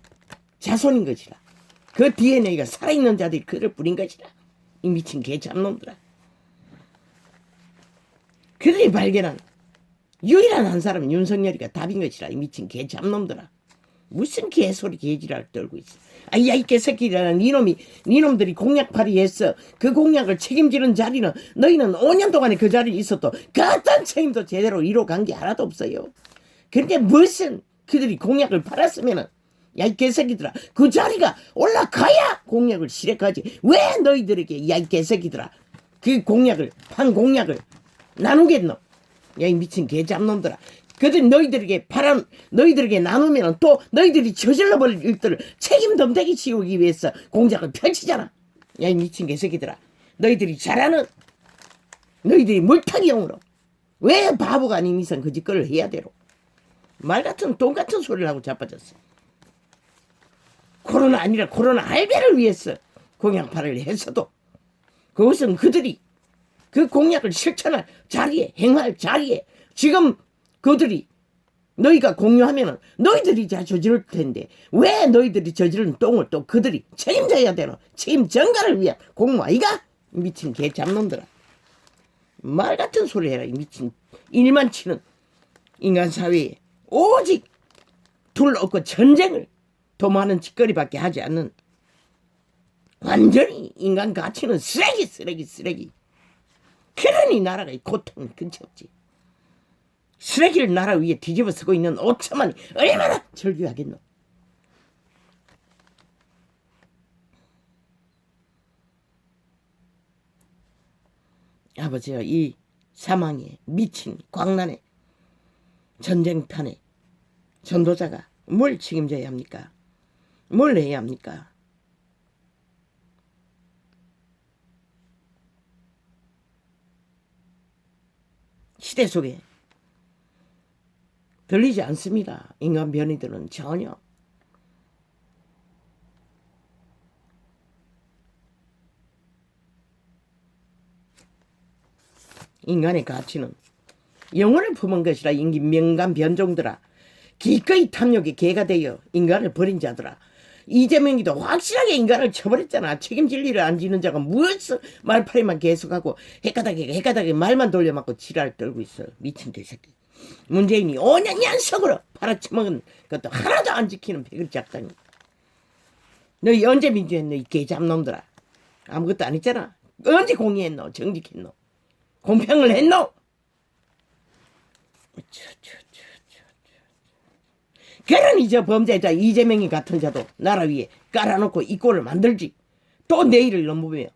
자손인 것이라. 그 DNA가 살아있는 자들이 그를 뿌린 것이라. 이 미친 개잡놈들아. 그들이 발견한 유일한 한 사람은 윤석열이가 답인 것이라. 이 미친 개잡놈들아. 무슨 개소리 개지랄 떨고 있어. 아야 이 개새끼들아. 니놈들이 공약팔이 했어. 그 공약을 책임지는 자리는 너희는 5년 동안에 그 자리에 있어도 그 어떤 책임도 제대로 이뤄간 게 하나도 없어요. 그런데 무슨 그들이 공약을 팔았으면은 야 이 개새끼들아 그 자리가 올라가야 공약을 실행하지. 왜 너희들에게 야 이 개새끼들아 그 공약을 판 공약을 나누겠노? 야 이 미친 개잡놈들아. 그들 너희들에게 나누면 또 너희들이 저질러버릴 일들을 책임 덤대기 씌우기 위해서 공작을 펼치잖아. 야 이 미친 개새끼들아. 너희들이 잘하는 너희들이 물타기용으로 왜 바보가 아닌 이상 그 짓거리를 해야 되노? 말같은 똥같은 소리를 하고 자빠졌어. 코로나 아니라 코로나 할배를 위해서 공약팔을 했어도 그것은 그들이 그 공약을 실천할 자리에 행할 자리에 지금 그들이 너희가 공유하면은 너희들이 다 저지를 텐데 왜 너희들이 저지른 똥을 또 그들이 책임져야 되노? 책임 전가를 위한 공무 아이가? 미친 개잡놈들아. 말같은 소리 해라. 이 미친 일만 치는 인간 사회에 오직 둘 없고 전쟁을 도모하는 짓거리밖에 하지 않는 완전히 인간 가치는 쓰레기. 그러니 나라가 고통은 근처 없지. 쓰레기를 나라 위에 뒤집어 쓰고 있는 5천만이 얼마나 절규하겠노. 아버지가 이 사망에 미친 광란에 전쟁탄에 전도자가 뭘 책임져야 합니까? 뭘 해야 합니까? 시대 속에 들리지 않습니다. 인간 변이들은 전혀. 인간의 가치는 영혼을 품은 것이라. 명간 변종들아. 기꺼이 탐욕의 개가 되어 인간을 버린 자들아. 이재명이도 확실하게 인간을 쳐버렸잖아. 책임질 일을 안 지는 자가 무엇을 말파리만 계속하고 헷가닥에 말만 돌려막고 지랄 떨고 있어. 미친 개새끼. 문재인이 5년 연속으로 팔아쳐먹은 것도 하나도 안 지키는 배그리 작당이. 너희 언제 민주했노? 이 개잡놈들아. 아무것도 안 했잖아. 언제 공의했노? 정직했노? 공평을 했노? 그러니 저 범죄자 이재명이 같은 자도 나라 위에 깔아놓고 이 꼴을 만들지. 또 내일을 넘보며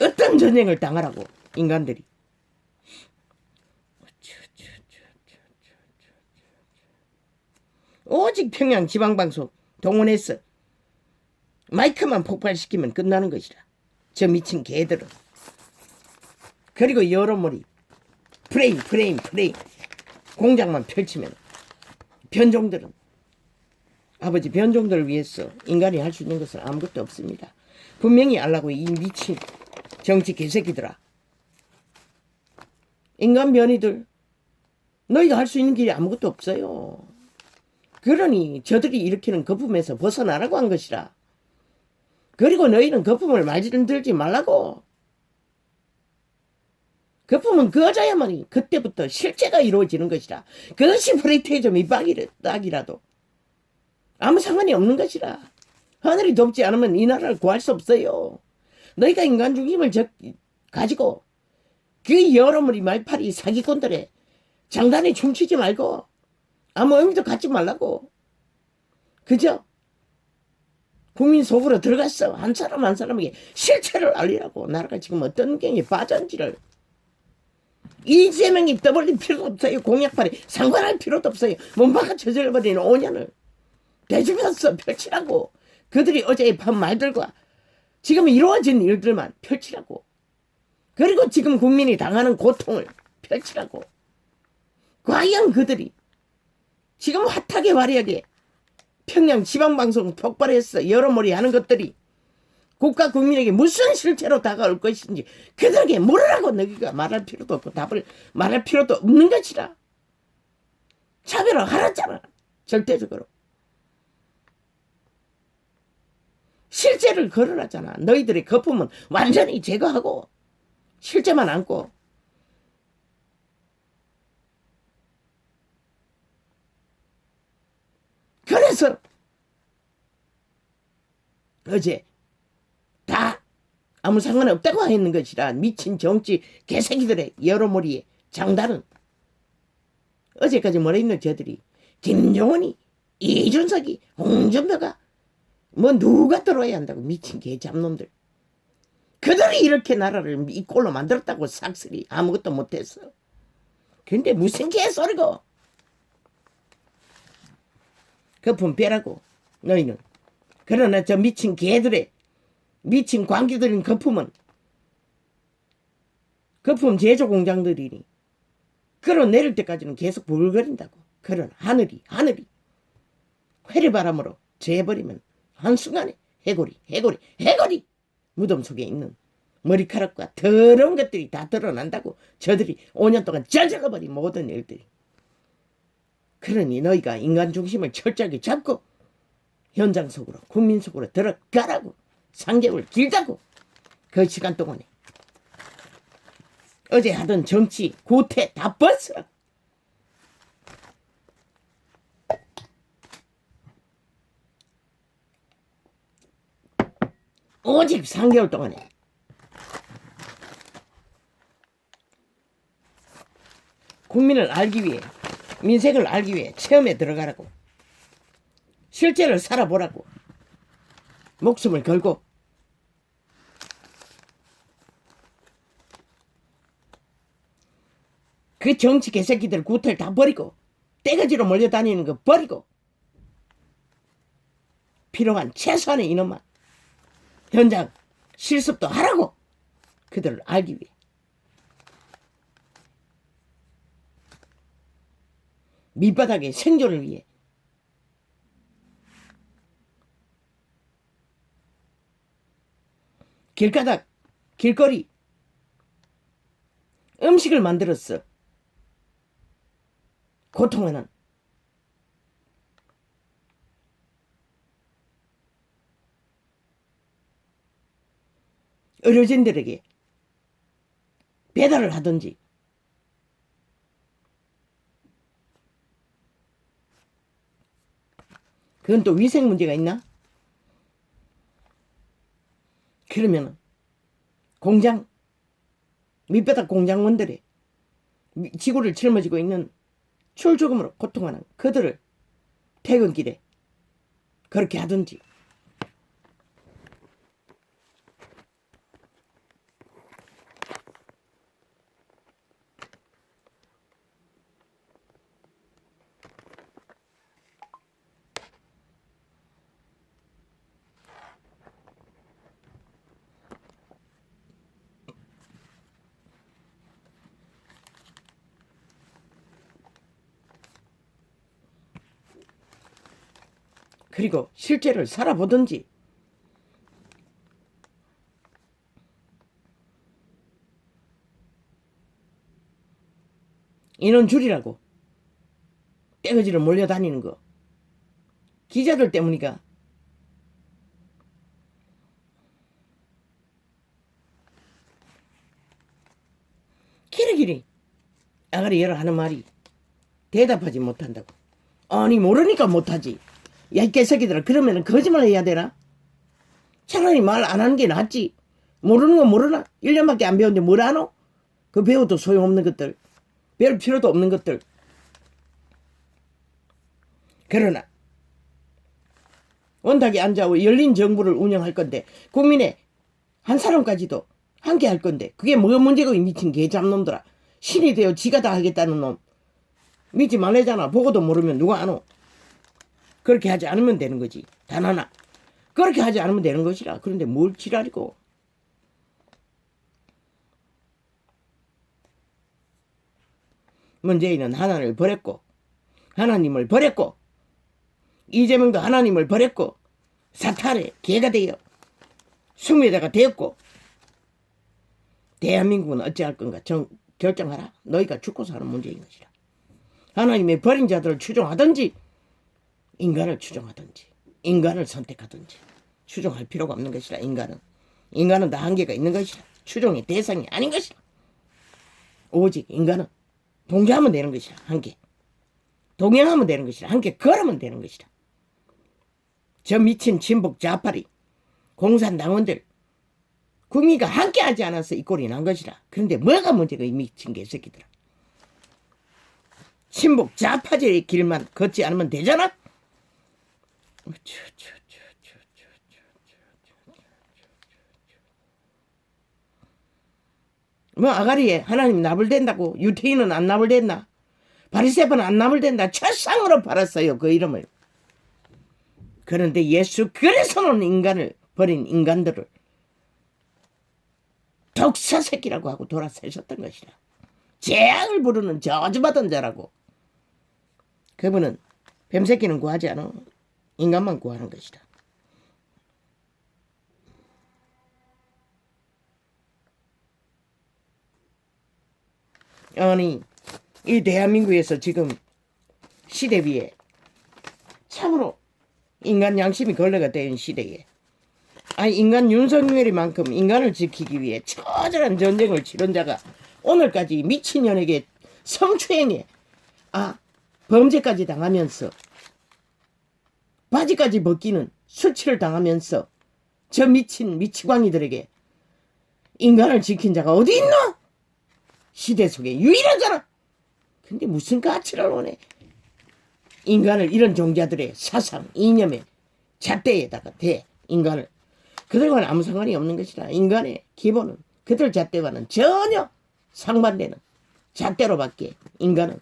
어떤 전쟁을 당하라고 인간들이. 오직 평양 지방방송 동원해서 마이크만 폭발시키면 끝나는 것이라. 저 미친 개들은. 그리고 여러모리 프레임 공작만 펼치면 변종들은 아버지 변종들을 위해서 인간이 할 수 있는 것은 아무것도 없습니다. 분명히 알라고 이 미친 정치 개새끼들아. 인간 변이들 너희가 할 수 있는 길이 아무것도 없어요. 그러니 저들이 일으키는 거품에서 벗어나라고 한 것이라. 그리고 너희는 거품을 말들지 말라고. 거품은 그어져야만이 그때부터 실제가 이루어지는 것이라. 그것이 프레이트의 좀 밑박이라도 아무 상관이 없는 것이라. 하늘이 돕지 않으면 이 나라를 구할 수 없어요. 너희가 인간 중심을 가지고 그 여러머리 말파리 사기꾼들의 장단에 춤추지 말고 아무 의미도 갖지 말라고. 그죠? 국민 속으로 들어갔어. 한 사람 한 사람에게 실체를 알리라고. 나라가 지금 어떤 경에 빠졌는지를. 이재명이 떠벌릴 필요도 없어요. 공약발이 상관할 필요도 없어요. 몸바가 저질러버리는 5년을 대주면서 펼치라고. 그들이 어제의 반 말들과 지금 이루어진 일들만 펼치라고. 그리고 지금 국민이 당하는 고통을 펼치라고. 과연 그들이 지금 핫하게 화려하게 평양 지방방송 폭발해서 여러모리 하는 것들이 국가 국민에게 무슨 실체로 다가올 것인지 그들에게 물으라고. 너희가 말할 필요도 없고 답을 말할 필요도 없는 것이라. 차별을 하라잖아. 절대적으로. 실제를 걸으라잖아. 너희들의 거품은 완전히 제거하고 실제만 안고. 그래서 어제 다 아무 상관없다고 했는 것이라. 미친 정치 개새끼들의 여러머리의 장단은 어제까지 뭐라 했노. 저들이 김정은이 이준석이 홍준표가 뭐 누가 들어와야 한다고. 미친 개잡놈들. 그들이 이렇게 나라를 이 꼴로 만들었다고. 싹쓸이 아무것도 못했어. 근데 무슨 개소리고. 거품 빼라고 너희는. 그러나 저 미친 개들의 미친 광기들인 거품은 거품 제조 공장들이니 끌어내릴 때까지는 계속 불거린다고. 그런 하늘이 회리바람으로 재버리면 한순간에 해골이 무덤 속에 있는 머리카락과 더러운 것들이 다 드러난다고. 저들이 5년 동안 저질러버린 모든 일들이. 그러니 너희가 인간 중심을 철저하게 잡고 현장 속으로 국민 속으로 들어가라고. 3개월 길다고. 그 시간 동안에 어제 하던 정치 구태 다 벗으라고. 오직 3개월 동안에 국민을 알기 위해 민생을 알기 위해 체험에 들어가라고. 실제를 살아보라고. 목숨을 걸고. 그 정치 개새끼들 구태를 다 버리고 떼거지로 몰려다니는 거 버리고 필요한 최소한의 인원만 현장 실습도 하라고. 그들을 알기 위해. 밑바닥의 생존을 위해. 길가닥 길거리 음식을 만들었어. 고통하는 의료진들에게 배달을 하든지. 그건 또 위생 문제가 있나? 그러면 공장 밑바닥 공장원들의 지구를 짊어지고 있는 출조금으로 고통하는 그들을 퇴근길에 그렇게 하든지. 그리고 실제를 살아보든지. 인원 줄이라고 떼거지를 몰려다니는 거 기자들 때문이가. 기러기리 아가리 여러 하는 말이 대답하지 못한다고. 아니 모르니까 못하지. 야 이 개새끼들아. 그러면 거짓말 해야 되나? 차라리 말 안 하는 게 낫지. 모르는 거 모르나? 1년밖에 안 배웠는데 뭘 아노? 그 배워도 소용없는 것들, 배울 필요도 없는 것들. 그러나 원탁에 앉아 열린 정부를 운영할 건데 국민의 한 사람까지도 함께 할 건데 그게 뭐가 문제고, 이 미친 개잡놈들아. 신이 되어 지가 다 하겠다는 놈 믿지 말래잖아. 보고도 모르면 누가 아노? 그렇게 하지 않으면 되는 거지. 단 하나. 그렇게 하지 않으면 되는 것이라. 그런데 뭘 지랄이고. 문재인은 하나님을 버렸고, 하나님을 버렸고, 이재명도 하나님을 버렸고, 사탄의 개가 되어 숭배자가 되었고, 대한민국은 어찌할 건가 결정하라. 너희가 죽고 사는 문제인 것이라. 하나님의 버린 자들을 추종하든지 인간을 추종하든지 인간을 선택하든지 추종할 필요가 없는 것이라. 인간은 다 한계가 있는 것이라. 추종의 대상이 아닌 것이라. 오직 인간은 동경하면 되는 것이라. 함께 동행하면 되는 것이라. 함께 걸으면 되는 것이라. 저 미친 진복 좌파리 공산당원들 국민과 함께 하지 않아서 이 꼴이 난 것이라. 그런데 뭐가 문제가, 이 미친 개새끼들아. 친북 좌파제의 길만 걷지 않으면 되잖아. 뭐 아가리에 하나님 나불댄다고 유태인은 안 나불댔나? 바리새파는 안 나불댄다. 철상으로 팔았어요, 그 이름을. 그런데 예수 그리스도는 인간을 버린 인간들을 독사 새끼라고 하고 돌아서셨던 것이라. 재앙을 부르는 저주받은 자라고. 그분은 뱀새끼는 구하지 않아. 인간만 구하는 것이다. 아니, 이 대한민국에서 지금 시대 위에 참으로 인간 양심이 걸레가 된 시대에, 아니 인간 윤석열이만큼 인간을 지키기 위해 처절한 전쟁을 치른 자가 오늘까지 미친년에게 성추행에 범죄까지 당하면서 바지까지 벗기는 수치를 당하면서 저 미친 미치광이들에게 인간을 지킨 자가 어디 있노? 시대 속에 유일하잖아. 근데 무슨 가치를 원해? 인간을 이런 종자들의 사상, 이념의 잣대에다가 대 인간을. 그들과는 아무 상관이 없는 것이라. 인간의 기본은 그들 잣대와는 전혀 상반되는 잣대로밖에 인간은.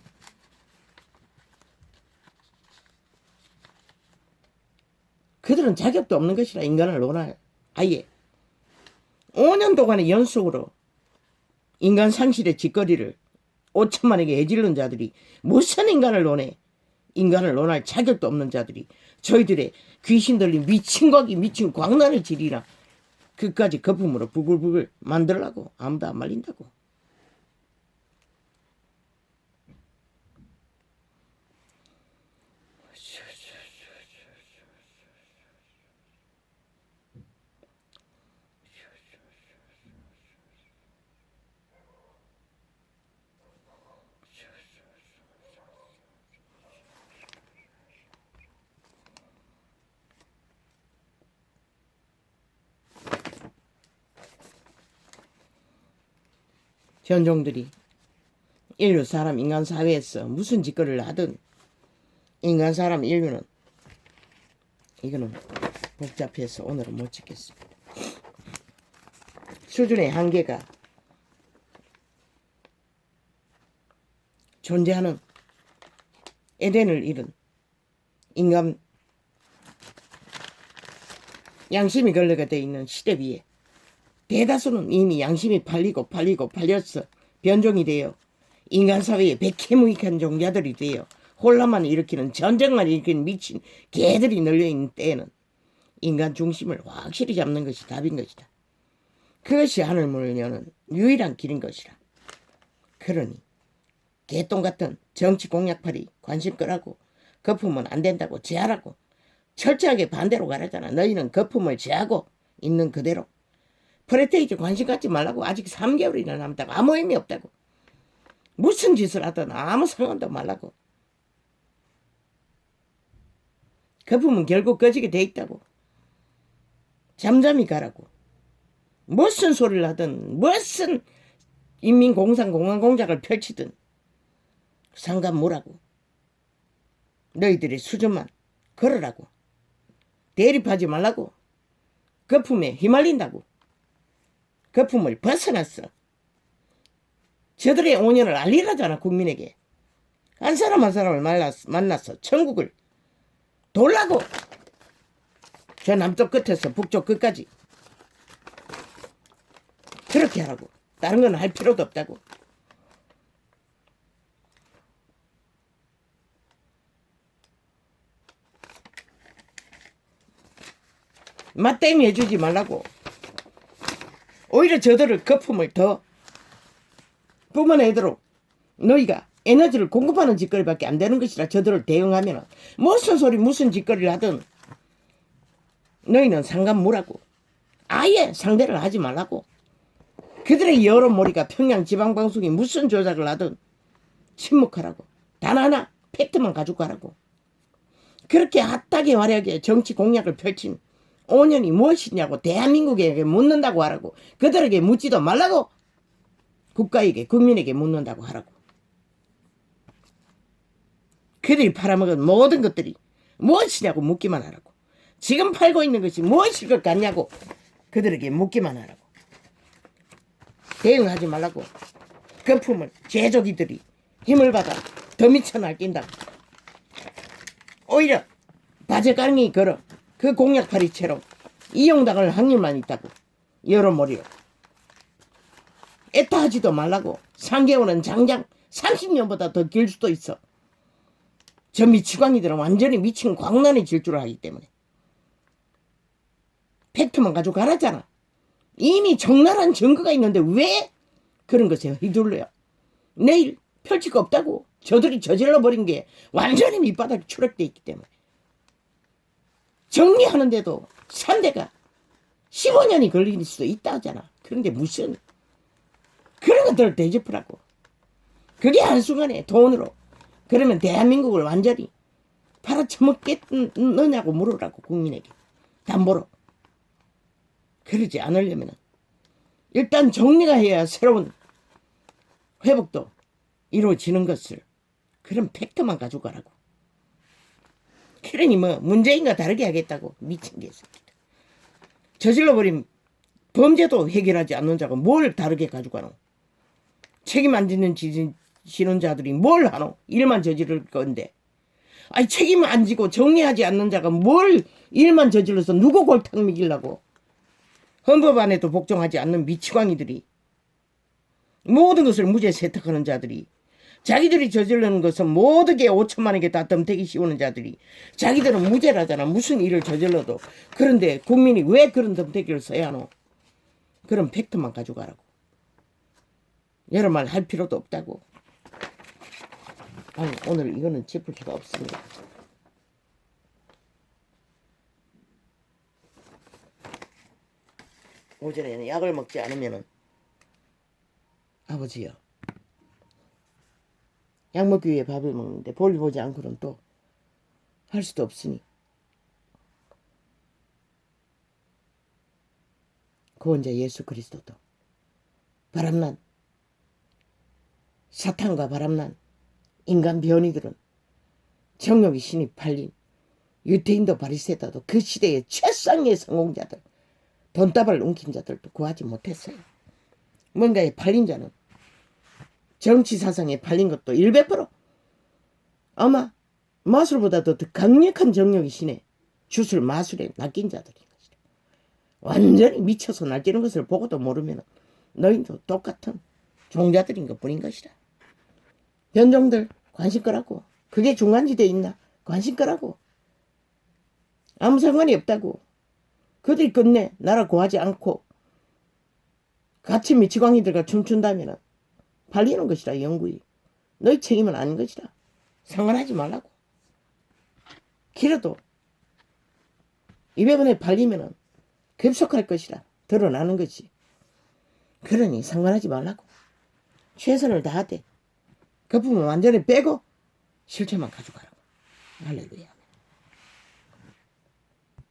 그들은 자격도 없는 것이라. 인간을 논할 아예 5년 동안의 연속으로 인간 상실의 짓거리를 5천만에게 애질른 자들이 무슨 인간을 논해? 인간을 논할 자격도 없는 자들이 저희들의 귀신 들린 미친 거기 미친 광란의 질이나 그까지 거품으로 부글부글 만들라고. 아무도 안 말린다고. 현종들이 인류 사람 인간 사회에서 무슨 짓거리를 하든 인간 사람 인류는 이거는 복잡해서 오늘은 못 찍겠습니다. 수준의 한계가 존재하는 에덴을 잃은 인간 양심이 걸레가 되어 있는 시대 위에 대다수는 이미 양심이 팔려서 변종이 되어 인간 사회에 백해무익한 종자들이 되어 혼란만 일으키는 전쟁만 일으키는 미친 개들이 널려있는 때에는 인간 중심을 확실히 잡는 것이 답인 것이다. 그것이 하늘문을 여는 유일한 길인 것이라. 그러니 개똥 같은 정치 공약팔이 관심 끄라고 거품은 안 된다고 제하라고 철저하게 반대로 가라잖아. 너희는 거품을 제하고 있는 그대로 프레테이즈 관심 갖지 말라고. 아직 3개월이나 남았다고. 아무 의미 없다고. 무슨 짓을 하든 아무 상관도 말라고. 거품은 결국 꺼지게 돼 있다고. 잠잠히 가라고. 무슨 소리를 하든 무슨 인민공산공화공작을 펼치든 상관 뭐라고. 너희들의 수준만 걸으라고. 대립하지 말라고. 거품에 휘말린다고. 거품을 벗어났어. 저들의 온연을 알리라잖아. 국민에게. 한 사람 한 사람을 만나서 천국을 돌라고. 저 남쪽 끝에서 북쪽 끝까지. 그렇게 하라고. 다른 건 할 필요도 없다고. 맞대미 해주지 말라고. 오히려 저들을 거품을 더 뿜어내도록 너희가 에너지를 공급하는 짓거리밖에 안 되는 것이라. 저들을 대응하면 무슨 소리 무슨 짓거리를 하든 너희는 상관무라고. 아예 상대를 하지 말라고. 그들의 여론몰이가 평양지방방송이 무슨 조작을 하든 침묵하라고. 단 하나 팩트만 가지고 가라고. 그렇게 핫하게 화려하게 정치 공약을 펼친 5년이 무엇이냐고 대한민국에게 묻는다고 하라고. 그들에게 묻지도 말라고. 국가에게 국민에게 묻는다고 하라고. 그들이 팔아먹은 모든 것들이 무엇이냐고 묻기만 하라고. 지금 팔고 있는 것이 무엇일 것 같냐고 그들에게 묻기만 하라고. 대응하지 말라고. 거품을 제조기들이 힘을 받아 더 미쳐 날뛴다고. 오히려 바제가랑이 걸어 그 공약팔이채로 이용당할 확률만 있다고. 여론몰이로 애타하지도 말라고. 3개월은 장장 30년보다 더 길 수도 있어. 저 미치광이들은 완전히 미친 광란의 질주를 하기 때문에 팩트만 가지고 가라잖아. 이미 적나라한 증거가 있는데 왜 그런 것에 휘둘러요. 내일 펼칠 거 없다고. 저들이 저질러버린 게 완전히 밑바닥에 추락돼 있기 때문에 정리하는데도 3대가 15년이 걸릴 수도 있다 하잖아. 그런데 무슨 그런 것들을 대접하라고. 그게 한순간에 돈으로 그러면 대한민국을 완전히 팔아쳐먹겠느냐고 물으라고. 국민에게 담보로. 그러지 않으려면 일단 정리가 해야 새로운 회복도 이루어지는 것을. 그런 팩트만 가지고 가라고. 그러니 뭐 문재인과 다르게 하겠다고. 미친 게 새끼들. 저질러버린 범죄도 해결하지 않는 자가 뭘 다르게 가지고 가노. 책임 안 지는 자들이 뭘 하노. 일만 저지를 건데. 아니 책임 안 지고 정리하지 않는 자가 뭘 일만 저질러서 누구 골탕 먹이려고. 헌법 안에도 복종하지 않는 미치광이들이, 모든 것을 무죄 세탁하는 자들이, 자기들이 저지르는 것은 모든 게 5천만 원에 다 덤태기 씌우는 자들이 자기들은 무죄라잖아. 무슨 일을 저질러도. 그런데 국민이 왜 그런 덤태기를 써야 하노. 그런 팩트만 가지고 가라고. 여러 말 할 필요도 없다고. 아니, 오늘 이거는 짚을 수가 없습니다. 오전에는 약을 먹지 않으면은 아버지요. 약 먹기 위해 밥을 먹는데 볼 보지 않고는 또 할 수도 없으니 구원자 예수 그리스도도 바람난 사탄과 바람난 인간 변이들은 정욕이 신이 팔린 유태인도 바리새다도 그 시대의 최상의 성공자들, 돈다발 웅킨 자들도 구하지 못했어요. 뭔가에 팔린 자는 정치 사상에 팔린 것도 100% 아마 마술보다도 더 강력한 정력이 신의 주술 마술에 낚인 자들인 것이다. 완전히 미쳐서 날뛰는 것을 보고도 모르면 너희도 똑같은 종자들인 것뿐인 것이다. 변종들 관심 끄라고. 그게 중간지대에 있나 관심 끄라고. 아무 상관이 없다고. 그들이 끝내 나라 구하지 않고 같이 미치광이들과 춤춘다면 팔리는 것이다. 영구히. 너희 책임은 아닌 것이다. 상관하지 말라고. 길어도 200원에 팔리면 급속할 것이라 드러나는 거지. 그러니 상관하지 말라고. 최선을 다하되 거품은 완전히 빼고 실체만 가져가라고. 할렐루야.